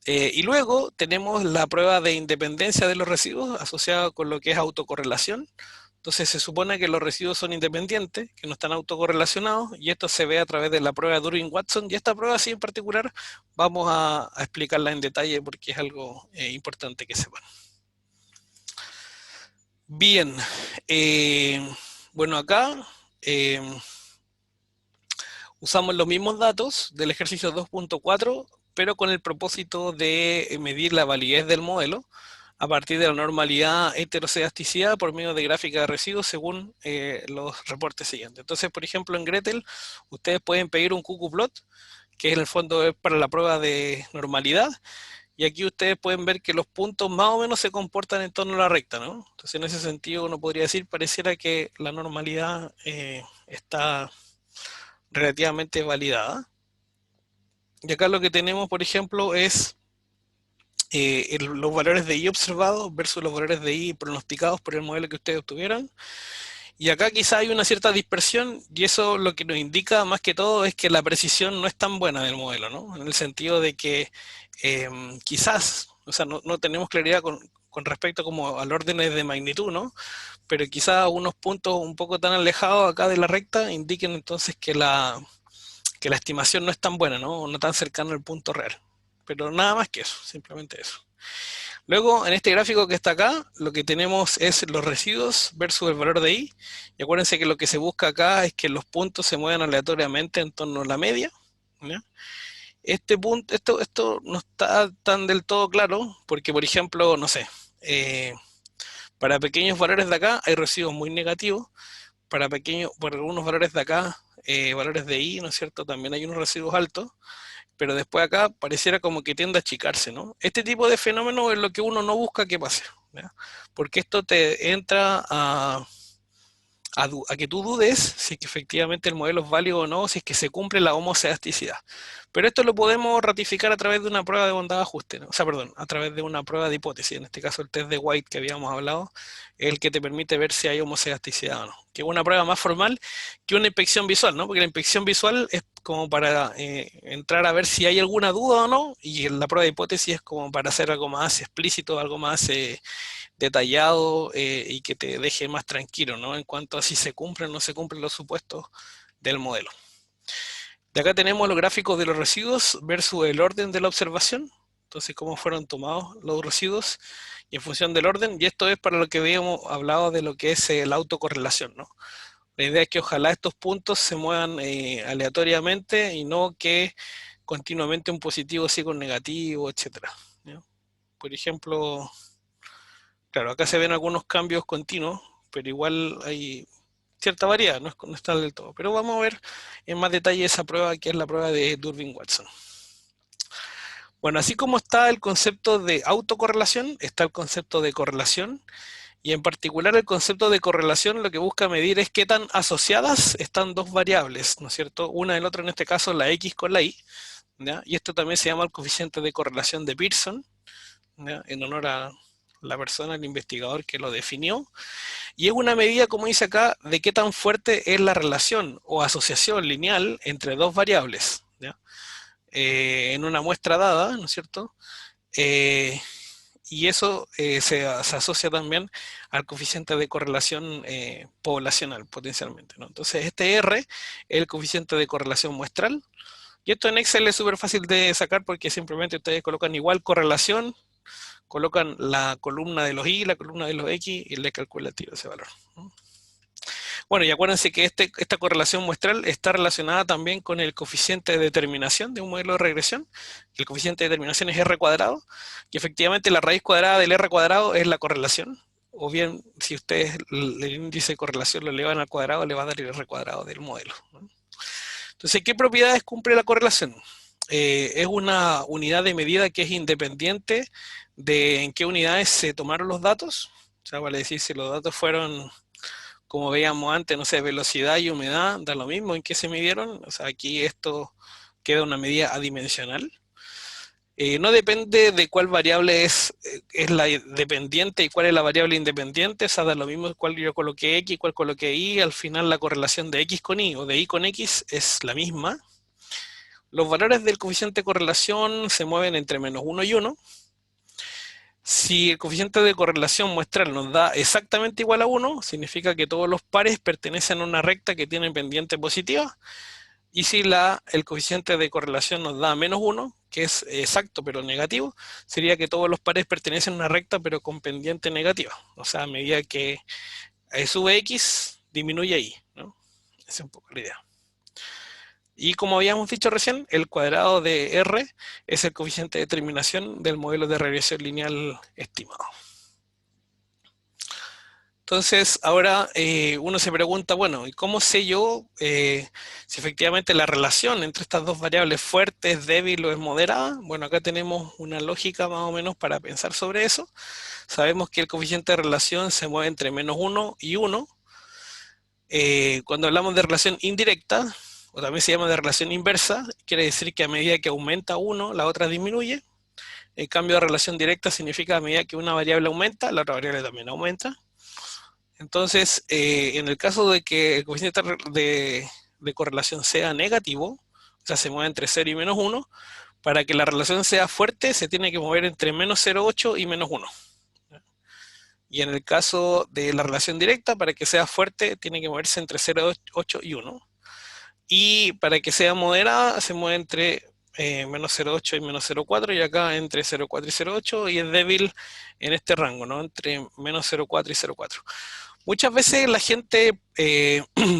S1: Y luego tenemos la prueba de independencia de los residuos asociada con lo que es autocorrelación. Entonces se supone que los residuos son independientes, que no están autocorrelacionados, y esto se ve a través de la prueba de Durbin-Watson, y esta prueba sí en particular vamos a explicarla en detalle porque es algo importante que sepan. Bien, bueno, acá usamos los mismos datos del ejercicio 2.4, pero con el propósito de medir la validez del modelo a partir de la normalidad heterocedasticidad por medio de gráfica de residuos según los reportes siguientes. Entonces, por ejemplo, en Gretel, ustedes pueden pedir un QQplot, que en el fondo es para la prueba de normalidad, y aquí ustedes pueden ver que los puntos más o menos se comportan en torno a la recta, ¿no? Entonces, en ese sentido, uno podría decir, pareciera que la normalidad está relativamente validada. Y acá lo que tenemos, por ejemplo, es los valores de I observados versus los valores de I pronosticados por el modelo que ustedes obtuvieron. Y acá quizá hay una cierta dispersión y eso lo que nos indica más que todo es que la precisión no es tan buena del modelo, ¿no? En el sentido de que quizás, o sea, no tenemos claridad con respecto como al orden de magnitud, ¿no? Pero quizás unos puntos un poco tan alejados acá de la recta indiquen entonces que la estimación no es tan buena, ¿no? No tan cercano al punto real. Pero nada más que eso, simplemente eso. Luego, en este gráfico que está acá, lo que tenemos es los residuos versus el valor de I. Y acuérdense que lo que se busca acá es que los puntos se muevan aleatoriamente en torno a la media, ¿ya? Este punto, esto no está tan del todo claro, porque por ejemplo, no sé, para pequeños valores de acá hay residuos muy negativos, por algunos valores de acá, valores de I, ¿no es cierto? También hay unos residuos altos, pero después acá pareciera como que tiende a achicarse, ¿no? Este tipo de fenómeno es lo que uno no busca que pase, ¿ya? Porque esto te entra a que tú dudes si es que efectivamente el modelo es válido o no, si es que se cumple la homocedasticidad. Pero esto lo podemos ratificar a través de una prueba de bondad de ajuste, ¿no? O sea, perdón, a través de una prueba de hipótesis. En este caso, el test de White que habíamos hablado es el que te permite ver si hay homocedasticidad o no. Que es una prueba más formal que una inspección visual, ¿no? Porque la inspección visual es como para entrar a ver si hay alguna duda o no, y la prueba de hipótesis es como para hacer algo más explícito, algo más detallado y que te deje más tranquilo, ¿no? En cuanto a si se cumplen o no se cumplen los supuestos del modelo. De acá tenemos los gráficos de los residuos versus el orden de la observación. Entonces, cómo fueron tomados los residuos y en función del orden. Y esto es para lo que habíamos hablado de lo que es la autocorrelación, ¿no? La idea es que ojalá estos puntos se muevan aleatoriamente y no que continuamente un positivo siga un negativo, etcétera. ¿Ya? Por ejemplo, claro, acá se ven algunos cambios continuos, pero igual hay cierta variedad, no está del todo. Pero vamos a ver en más detalle esa prueba que es la prueba de Durbin-Watson. Bueno, así como está el concepto de autocorrelación, está el concepto de correlación, y en particular el concepto de correlación lo que busca medir es qué tan asociadas están dos variables, ¿no es cierto? Una del otro, en este caso la X con la Y, ¿ya? Y esto también se llama el coeficiente de correlación de Pearson, ¿ya? En honor a la persona, el investigador que lo definió. Y es una medida, como dice acá, de qué tan fuerte es la relación o asociación lineal entre dos variables, ¿ya? En una muestra dada, ¿no es cierto? Eh, y eso se asocia también al coeficiente de correlación poblacional, potencialmente, ¿no? Entonces, este R es el coeficiente de correlación muestral. Y esto en Excel es súper fácil de sacar porque simplemente ustedes colocan igual correlación, colocan la columna de los Y, la columna de los X y le calcula el tiro ese valor, ¿no? Bueno, y acuérdense que esta correlación muestral está relacionada también con el coeficiente de determinación de un modelo de regresión. El coeficiente de determinación es R cuadrado, y efectivamente la raíz cuadrada del R cuadrado es la correlación. O bien, si ustedes el índice de correlación lo elevan al cuadrado, le va a dar el R cuadrado del modelo, ¿no? Entonces, ¿qué propiedades cumple la correlación? Es una unidad de medida que es independiente de en qué unidades se tomaron los datos. O sea, vale decir, si los datos fueron como veíamos antes, no sé, velocidad y humedad, da lo mismo en qué se midieron. O sea, aquí esto queda una medida adimensional. No depende de cuál variable es la dependiente y cuál es la variable independiente. O sea, da lo mismo cuál yo coloqué X y cuál coloqué Y. Al final la correlación de X con Y o de Y con X es la misma. Los valores del coeficiente de correlación se mueven entre -1 y 1. Si el coeficiente de correlación muestral nos da exactamente igual a 1, significa que todos los pares pertenecen a una recta que tiene pendiente positiva. Y si el coeficiente de correlación nos da -1, que es exacto pero negativo, sería que todos los pares pertenecen a una recta pero con pendiente negativa. O sea, a medida que sube X, disminuye Y, ¿no? Esa es un poco la idea. Y como habíamos dicho recién, el cuadrado de R es el coeficiente de determinación del modelo de regresión lineal estimado. Entonces, ahora uno se pregunta, bueno, ¿y cómo sé yo si efectivamente la relación entre estas dos variables fuerte es débil o es moderada? Bueno, acá tenemos una lógica más o menos para pensar sobre eso. Sabemos que el coeficiente de relación se mueve entre -1 y 1. Cuando hablamos de relación indirecta, o también se llama de relación inversa, quiere decir que a medida que aumenta uno, la otra disminuye. En cambio, de relación directa significa a medida que una variable aumenta, la otra variable también aumenta. Entonces, en el caso de que el coeficiente de correlación sea negativo, o sea, se mueve entre 0 y -1, para que la relación sea fuerte se tiene que mover entre -0,8 y -1. Y en el caso de la relación directa, para que sea fuerte, tiene que moverse entre 0,8 y 1. Y para que sea moderada, se mueve entre -0,8 y -0,4, y acá entre 0,4 y 0,8, y es débil en este rango, ¿no? Entre -0,4 y 0,4. Muchas veces la gente,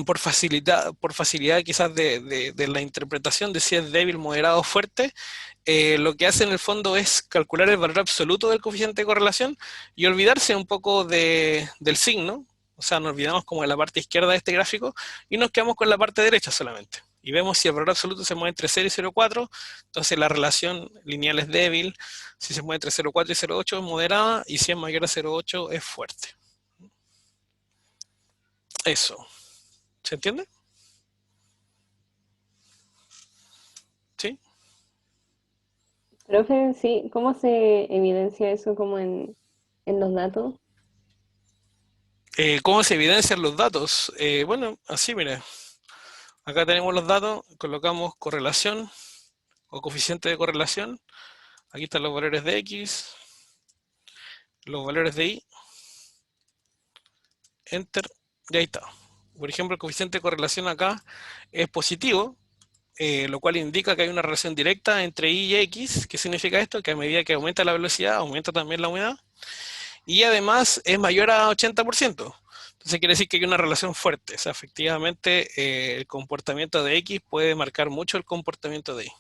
S1: por facilidad quizás de la interpretación de si es débil, moderado o fuerte, lo que hace en el fondo es calcular el valor absoluto del coeficiente de correlación y olvidarse un poco del signo. O sea, nos olvidamos como de la parte izquierda de este gráfico y nos quedamos con la parte derecha solamente. Y vemos si el valor absoluto se mueve entre 0 y 0,4, entonces la relación lineal es débil. Si se mueve entre 0,4 y 0,8 es moderada, y si es mayor a 0,8 es fuerte. Eso. ¿Se entiende? ¿Sí?
S2: Profe, sí, ¿cómo se evidencia eso como en los datos?
S1: ¿Cómo se evidencian los datos? Bueno, así, mira. Acá tenemos los datos, colocamos correlación o coeficiente de correlación. Aquí están los valores de X, los valores de Y, Enter, y ahí está. Por ejemplo, el coeficiente de correlación acá es positivo, lo cual indica que hay una relación directa entre Y y X. ¿Qué significa esto? Que a medida que aumenta la velocidad, aumenta también la humedad. Y además es mayor a 80%. Entonces quiere decir que hay una relación fuerte. O sea, efectivamente, el comportamiento de X puede marcar mucho el comportamiento de Y.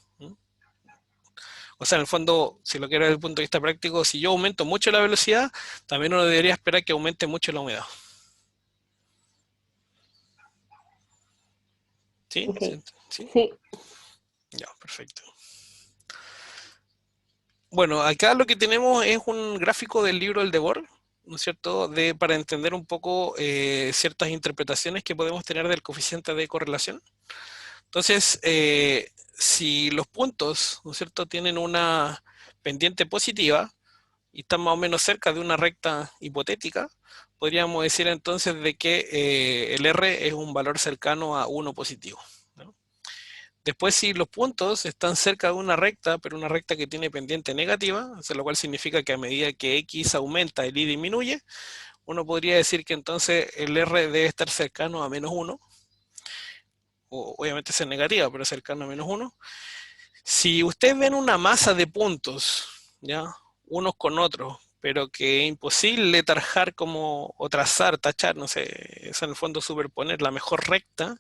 S1: O sea, en el fondo, si lo quiero desde el punto de vista práctico, si yo aumento mucho la velocidad, también uno debería esperar que aumente mucho la humedad. ¿Sí?
S2: Ok,
S1: ¿Sí?
S2: sí,
S1: Ya, perfecto. Bueno, acá lo que tenemos es un gráfico del libro El Devor, ¿no es cierto? Para entender un poco ciertas interpretaciones que podemos tener del coeficiente de correlación. Entonces, si los puntos, ¿no es cierto?, tienen una pendiente positiva y están más o menos cerca de una recta hipotética, podríamos decir entonces de que el R es un valor cercano a 1 positivo, ¿no? Después, si los puntos están cerca de una recta, pero una recta que tiene pendiente negativa, o sea, lo cual significa que a medida que X aumenta, el Y disminuye, uno podría decir que entonces el R debe estar cercano a -1, o obviamente es negativa, pero cercano a -1. Si ustedes ven una masa de puntos, ¿ya? Unos con otros, pero que es imposible tarjar como, o trazar, tachar, no sé, es en el fondo superponer la mejor recta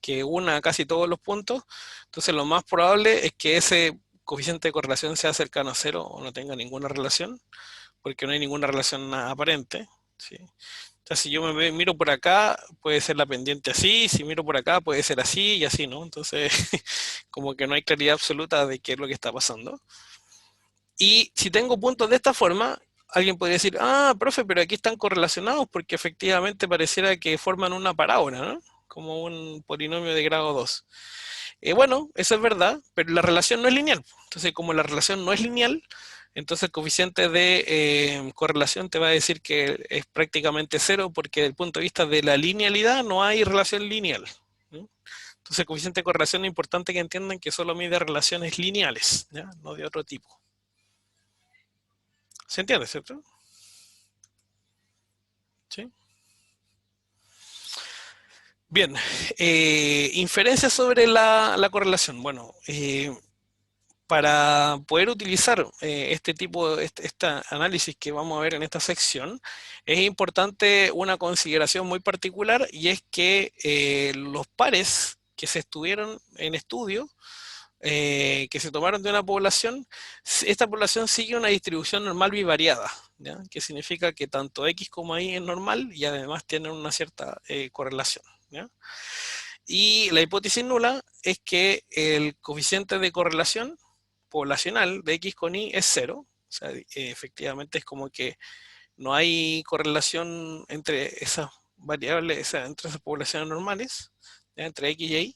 S1: que una casi todos los puntos, entonces lo más probable es que ese coeficiente de correlación sea cercano a cero o no tenga ninguna relación, porque no hay ninguna relación aparente, ¿sí? O sea, si yo miro por acá, puede ser la pendiente así, si miro por acá, puede ser así y así, ¿no? Entonces, como que no hay claridad absoluta de qué es lo que está pasando. Y si tengo puntos de esta forma, alguien podría decir, ah, profe, pero aquí están correlacionados porque efectivamente pareciera que forman una parábola, ¿no? Como un polinomio de grado 2. Bueno, eso es verdad, pero la relación no es lineal. Entonces, como la relación no es lineal, entonces el coeficiente de correlación te va a decir que es prácticamente cero porque desde el punto de vista de la linealidad no hay relación lineal, ¿no? Entonces el coeficiente de correlación es importante que entiendan que solo mide relaciones lineales, ¿ya? No de otro tipo. ¿Se entiende, cierto? ¿Sí? Bien, inferencias sobre la correlación. Bueno, para poder utilizar este tipo, este análisis que vamos a ver en esta sección, es importante una consideración muy particular y es que los pares que se estuvieron en estudio, que se tomaron de una población, esta población sigue una distribución normal bivariada, ¿ya? Que significa que tanto X como Y es normal y además tienen una cierta correlación, ¿ya? Y la hipótesis nula es que el coeficiente de correlación poblacional de X con Y es cero. O sea, efectivamente es como que no hay correlación entre esas variables, o sea, entre esas poblaciones normales, ¿ya? Entre X y Y.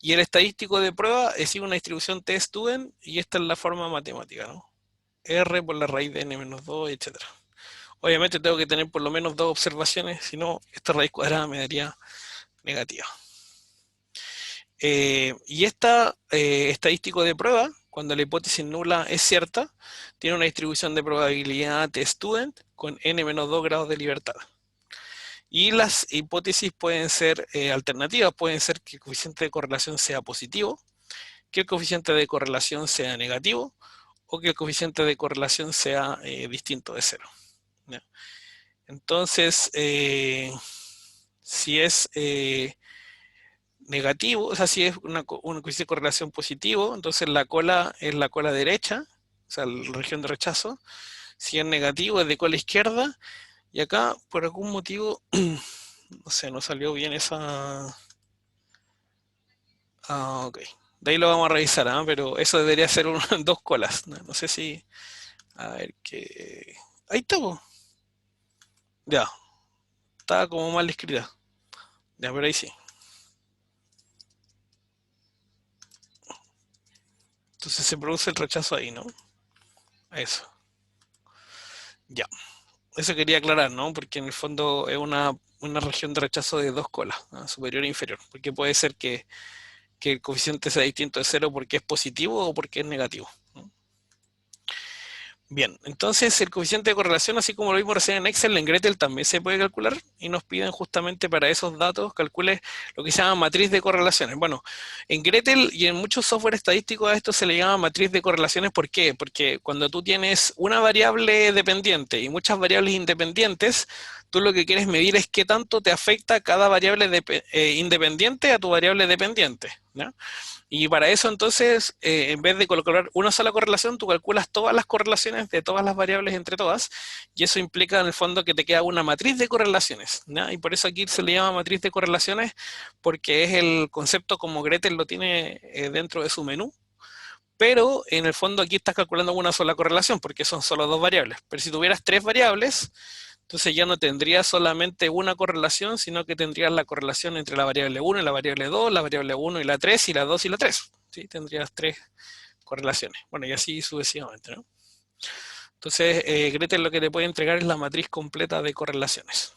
S1: Y el estadístico de prueba es una distribución t-student y esta es la forma matemática, ¿no? R por la raíz de n-2, etc. Obviamente tengo que tener por lo menos dos observaciones, si no, esta raíz cuadrada me daría negativa. Y esta estadístico de prueba, cuando la hipótesis nula es cierta, tiene una distribución de probabilidad t-student con n-2 grados de libertad. Y las hipótesis pueden ser alternativas, pueden ser que el coeficiente de correlación sea positivo, que el coeficiente de correlación sea negativo o que el coeficiente de correlación sea distinto de cero, ¿ya? Entonces, si es negativo, o sea, si es un coeficiente de correlación positivo, entonces la cola es la cola derecha, o sea, la región de rechazo. Si es negativo, es de cola izquierda. Y acá, por algún motivo, no sé, no salió bien esa... Ah, ok. De ahí lo vamos a revisar, ¿ah? Pero eso debería ser dos colas. No, no sé si... A ver qué... Ahí está, po. Ya, estaba como mal escrita. Ya, pero ahí sí. Entonces se produce el rechazo ahí, ¿no? Eso. Ya. Eso quería aclarar, ¿no? Porque en el fondo es una región de rechazo de dos colas, ¿no? Superior e inferior. Porque puede ser que el coeficiente sea distinto de cero porque es positivo o porque es negativo, ¿no? Bien, entonces el coeficiente de correlación, así como lo vimos recién en Excel, en Gretel también se puede calcular y nos piden justamente para esos datos calcule lo que se llama matriz de correlaciones. Bueno, en Gretel y en muchos software estadísticos a esto se le llama matriz de correlaciones. ¿Por qué? Porque cuando tú tienes una variable dependiente y muchas variables independientes, tú lo que quieres medir es qué tanto te afecta cada variable independiente a tu variable dependiente, ¿no? Y para eso entonces, en vez de colocar una sola correlación, tú calculas todas las correlaciones de todas las variables entre todas, y eso implica en el fondo que te queda una matriz de correlaciones, ¿no? Y por eso aquí se le llama matriz de correlaciones, porque es el concepto como Gretel lo tiene dentro de su menú, pero en el fondo aquí estás calculando una sola correlación, porque son solo dos variables. Pero si tuvieras tres variables, entonces ya no tendrías solamente una correlación, sino que tendrías la correlación entre la variable uno y la variable 2, la variable uno y la 3 y la 2 y la 3. ¿Sí? Tendrías tres correlaciones. Bueno, y así sucesivamente, ¿no? Entonces, Gretel lo que te puede entregar es la matriz completa de correlaciones.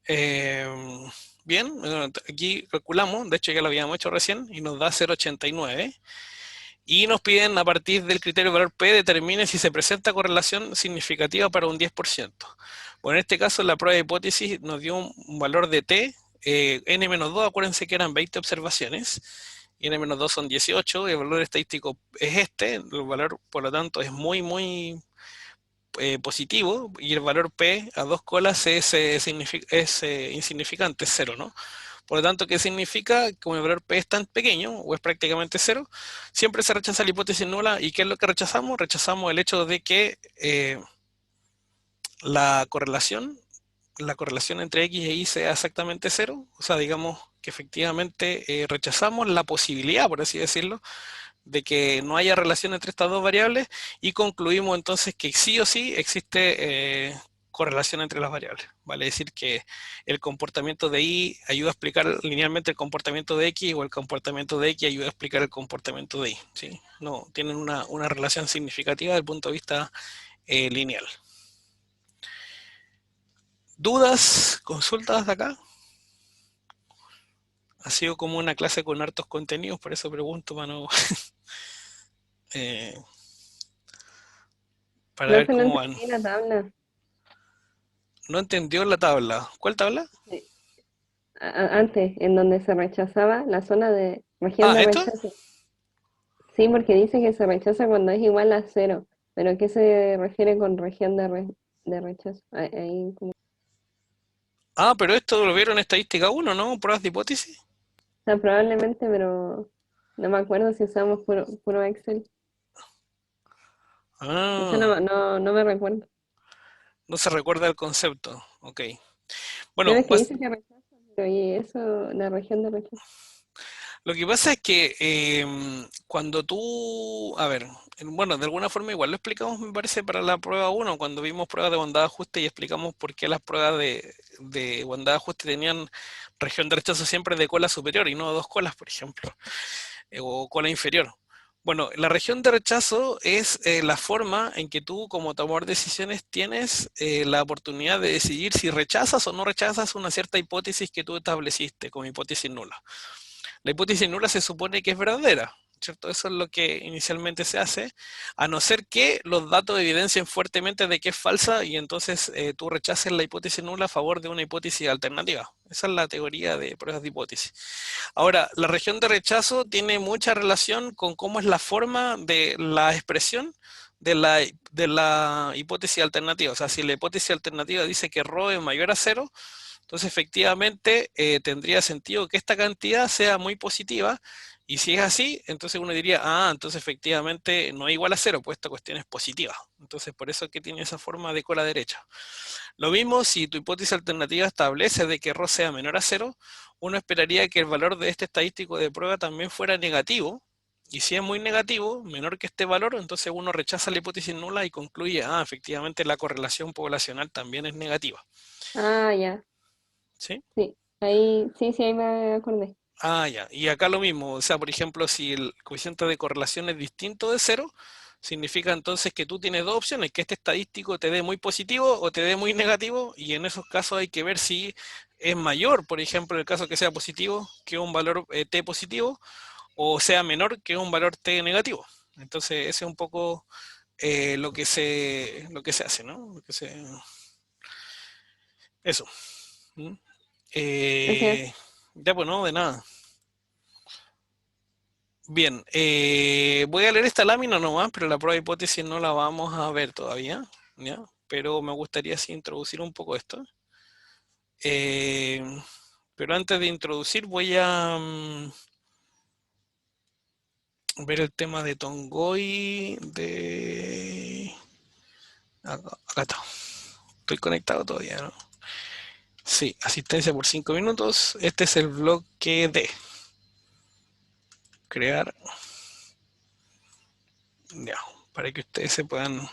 S1: Eh, Bien, aquí calculamos, de hecho ya lo habíamos hecho recién, y nos da 0,89. Y nos piden a partir del criterio valor P determine si se presenta correlación significativa para un 10%. Bueno, en este caso la prueba de hipótesis nos dio un valor de T, n-2, acuérdense que eran 20 observaciones, y n-2 son 18, el valor estadístico es este, el valor por lo tanto es muy positivo, y el valor P a dos colas es insignificante, es cero, ¿no? Por lo tanto, ¿qué significa? Como el valor P es tan pequeño, o es prácticamente cero, siempre se rechaza la hipótesis nula. ¿Y qué es lo que rechazamos? Rechazamos el hecho de que la correlación, la correlación entre X e Y sea exactamente cero. O sea, digamos que efectivamente rechazamos la posibilidad, por así decirlo, de que no haya relación entre estas dos variables, y concluimos entonces que sí o sí existe correlación entre las variables. Vale decir que el comportamiento de Y ayuda a explicar linealmente el comportamiento de X, o el comportamiento de X ayuda a explicar el comportamiento de Y. ¿Sí? No, tienen una relación significativa desde el punto de vista lineal. ¿Dudas? ¿Consultas de acá? Ha sido como una clase con hartos contenidos, por eso pregunto para, no, eh, para ver
S2: Profe, no
S1: cómo van.
S2: entendí la tabla.
S1: No entendió la tabla. ¿Cuál tabla?
S2: Sí. Antes, en donde se rechazaba la zona de región
S1: Ah,
S2: de
S1: ¿esto?
S2: rechazo. Sí, porque dice que se rechaza cuando es igual a cero. ¿Pero qué se refiere con región de rechazo? Ahí como...
S1: Ah, pero esto lo vieron en estadística uno, ¿no? Pruebas de hipótesis.
S2: O sea, probablemente, pero no me acuerdo si usamos puro Excel. O sea,
S1: Ah,
S2: no me recuerdo.
S1: no se recuerda el concepto. Ok. Bueno,
S2: Pero es que dice que rechaza, pero ¿y eso, la región de rechazo?
S1: lo que pasa es que cuando tú, a ver, bueno, de alguna forma igual lo explicamos, me parece, para la prueba uno, cuando vimos pruebas de bondad de ajuste y explicamos por qué las pruebas de bondad de ajuste tenían región de rechazo siempre de cola superior y no dos colas, por ejemplo, o cola inferior. Bueno, la región de rechazo es la forma en que tú, como tomador de decisiones, tienes la oportunidad de decidir si rechazas o no rechazas una cierta hipótesis que tú estableciste como hipótesis nula. La hipótesis nula se supone que es verdadera, ¿cierto? Eso es lo que inicialmente se hace, a no ser que los datos evidencien fuertemente de que es falsa, y entonces tú rechaces la hipótesis nula a favor de una hipótesis alternativa. Esa es la teoría de pruebas de hipótesis. Ahora, la región de rechazo tiene mucha relación con cómo es la forma de la expresión de la hipótesis alternativa. O sea, si la hipótesis alternativa dice que ρ es mayor a cero, entonces efectivamente tendría sentido que esta cantidad sea muy positiva, y si es así, entonces uno diría, ah, entonces efectivamente no es igual a cero, pues esta cuestión es positiva. Entonces por eso es que tiene esa forma de cola derecha. Lo mismo si tu hipótesis alternativa establece de que ρ sea menor a cero, uno esperaría que el valor de este estadístico de prueba también fuera negativo, y si es muy negativo, menor que este valor, entonces uno rechaza la hipótesis nula y concluye, ah, efectivamente la correlación poblacional también es negativa.
S2: Ah, ya,
S1: ¿Sí?
S2: sí. Ahí, sí, sí, ahí me acordé.
S1: Ah, ya. Y acá lo mismo. O sea, por ejemplo, si el coeficiente de correlación es distinto de cero, significa entonces que tú tienes dos opciones, que este estadístico te dé muy positivo o te dé muy negativo, y en esos casos hay que ver si es mayor, por ejemplo, en el caso que sea positivo, que un valor t positivo, o sea menor que un valor t negativo. Entonces, ese es un poco lo que se hace, ¿no? Eso. ¿Mm?
S2: Gracias.
S1: Ya, pues no, de nada. Bien, voy a leer esta lámina nomás, pero la prueba de hipótesis no la vamos a ver todavía, ¿ya? Pero me gustaría sí introducir un poco esto. Eh, pero antes de introducir voy a ver el tema de Tongoy, de... Acá está, estoy conectado todavía, ¿no? Sí, asistencia por 5 minutos. Este es el bloque D. Crear, ya, para que ustedes se puedan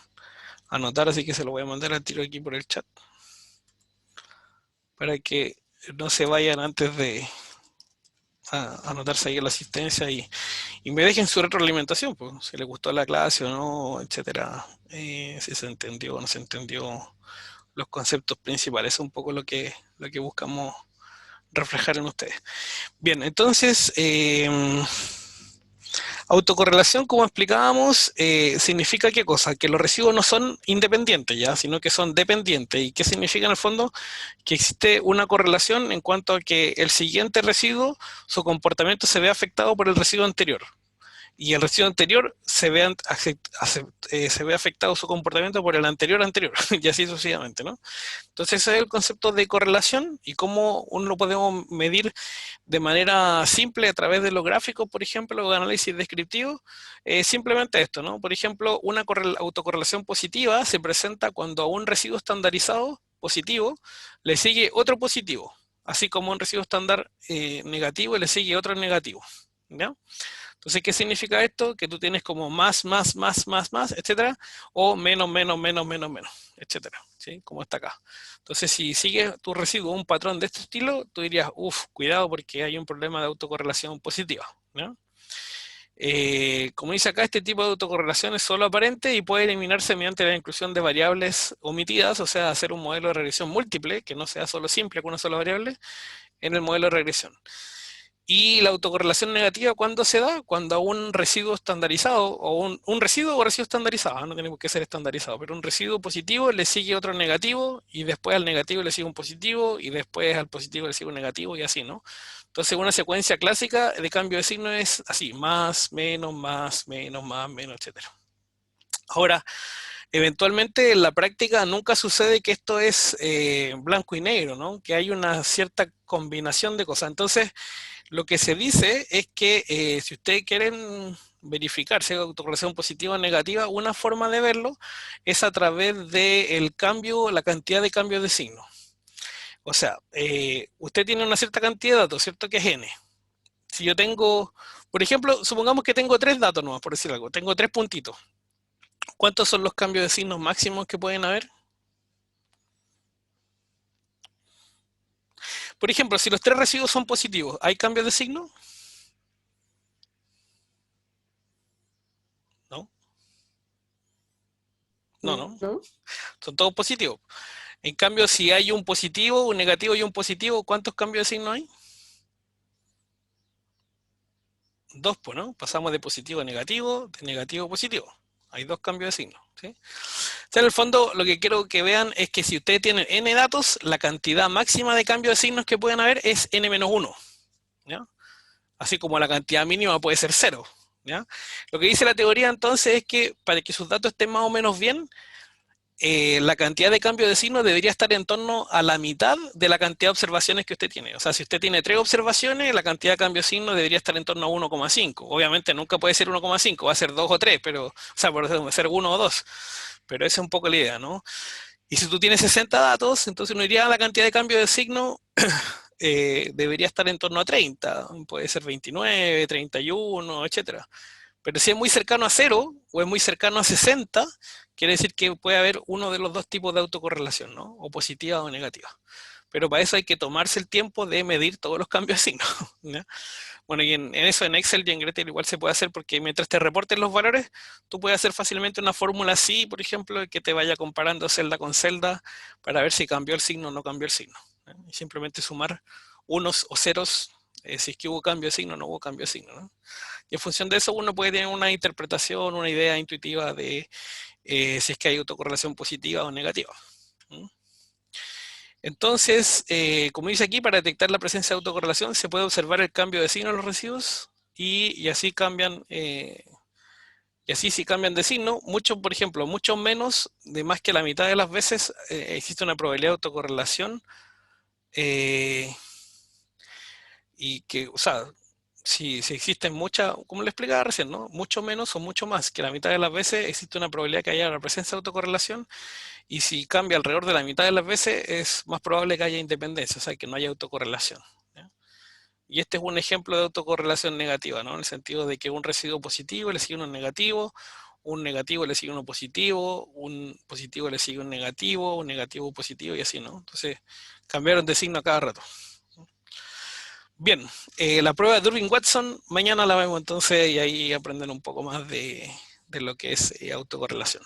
S1: anotar, así que se lo voy a mandar al tiro aquí por el chat, para que no se vayan antes de anotarse ahí en la asistencia y me dejen su retroalimentación, pues, si les gustó la clase o no, etcétera, si se entendió o no se entendió los conceptos principales, es un poco lo que buscamos reflejar en ustedes. Bien, entonces, autocorrelación, como explicábamos, significa qué cosa, que los residuos no son independientes ya, sino que son dependientes. ¿Y qué significa en el fondo? Que existe una correlación en cuanto a que el siguiente residuo, su comportamiento se ve afectado por el residuo anterior. Y el residuo anterior se ve afectado su comportamiento por el anterior anterior, y así sucesivamente, ¿no? Entonces ese es el concepto de correlación y cómo uno lo podemos medir de manera simple a través de los gráficos, por ejemplo, o de análisis descriptivo. Simplemente esto, ¿no? Por ejemplo, una autocorrelación positiva se presenta cuando a un residuo estandarizado positivo le sigue otro positivo, así como un residuo estándar negativo le sigue otro negativo, ¿ya? Entonces, ¿qué significa esto? Que tú tienes como más, etcétera, o menos, menos, etcétera, ¿sí? Como está acá. Entonces, si sigue tu residuo un patrón de este estilo, tú dirías, uff, cuidado porque hay un problema de autocorrelación positiva, ¿no? Como dice acá, este tipo de autocorrelación es solo aparente y puede eliminarse mediante la inclusión de variables omitidas, o sea, hacer un modelo de regresión múltiple, que no sea solo simple con una sola variable, en el modelo de regresión. Y la autocorrelación negativa, ¿cuándo se da? Cuando a un residuo estandarizado, o un residuo o residuo estandarizado, no tenemos que ser estandarizado, pero un residuo positivo le sigue otro negativo, y después al negativo le sigue un positivo, y después al positivo le sigue un negativo, y así, ¿no? Entonces una secuencia clásica de cambio de signo es así, más, menos, etcétera. Ahora, eventualmente en la práctica nunca sucede que esto es blanco y negro, ¿no? Que hay una cierta combinación de cosas. Entonces, lo que se dice es que si ustedes quieren verificar si hay autocorrelación positiva o negativa, una forma de verlo es a través del cambio, la cantidad de cambios de signo. O sea, usted tiene una cierta cantidad de datos, ¿cierto? Que es n. Si yo tengo, por ejemplo, supongamos que tengo tres datos nomás, por decir algo, tengo tres puntitos. ¿Cuántos son los cambios de signos máximos que pueden haber? Por ejemplo, si los tres residuos son positivos, ¿hay cambios de signo? No, no.
S2: ¿No?
S1: Son todos positivos. En cambio, si hay un positivo, un negativo y un positivo, ¿cuántos cambios de signo hay? Dos, pues, ¿no? Pasamos de positivo a negativo, de negativo a positivo. Hay dos cambios de signo, ¿sí? O sea, en el fondo, lo que quiero que vean es que si ustedes tienen n datos, la cantidad máxima de cambios de signos que pueden haber es n-1, ¿ya? Así como la cantidad mínima puede ser 0, ¿ya? Lo que dice la teoría entonces es que para que sus datos estén más o menos bien, la cantidad de cambio de signo debería estar en torno a la mitad de la cantidad de observaciones que usted tiene. O sea, si usted tiene 3 observaciones, la cantidad de cambio de signo debería estar en torno a 1,5. Obviamente nunca puede ser 1,5, va a ser 2 o 3, pero, o sea, puede ser 1 o 2. Pero esa es un poco la idea, ¿no? Y si tú tienes 60 datos, entonces uno diría la cantidad de cambio de signo debería estar en torno a 30, puede ser 29, 31, etcétera. Pero si es muy cercano a 0 o es muy cercano a 60, quiere decir que puede haber uno de los dos tipos de autocorrelación, ¿no? O positiva o negativa. pero para eso hay que tomarse el tiempo de medir todos los cambios de signo. ¿Ya? Bueno, y en eso en Excel y en Gretel igual se puede hacer porque mientras te reporten los valores, tú puedes hacer fácilmente una fórmula así, por ejemplo, que te vaya comparando celda con celda para ver si cambió el signo o no cambió el signo. ¿Ya? Y simplemente sumar unos o ceros si es que hubo cambio de signo o no hubo cambio de signo. ¿No? Y en función de eso uno puede tener una interpretación, una idea intuitiva de si es que hay autocorrelación positiva o negativa. ¿Mm? Entonces, como dice aquí, para detectar la presencia de autocorrelación se puede observar el cambio de signo en los residuos y así cambian, y así si cambian de signo, mucho, por ejemplo, mucho menos de más que la mitad de las veces existe una probabilidad de autocorrelación eh, y que, o sea, si existen muchas, como le explicaba recién, ¿no? Mucho menos o mucho más que la mitad de las veces existe una probabilidad que haya la presencia de autocorrelación. Y si cambia alrededor de la mitad de las veces, es más probable que haya independencia, o sea, que no haya autocorrelación. ¿Ya? Y este es un ejemplo de autocorrelación negativa, ¿no? En el sentido de que un residuo positivo le sigue uno negativo, un negativo le sigue uno positivo, un positivo le sigue un negativo positivo y así, ¿no? Entonces, cambiaron de signo a cada rato. Bien, la prueba de Durbin-Watson, mañana la vemos entonces y ahí aprenden un poco más de lo que es autocorrelación.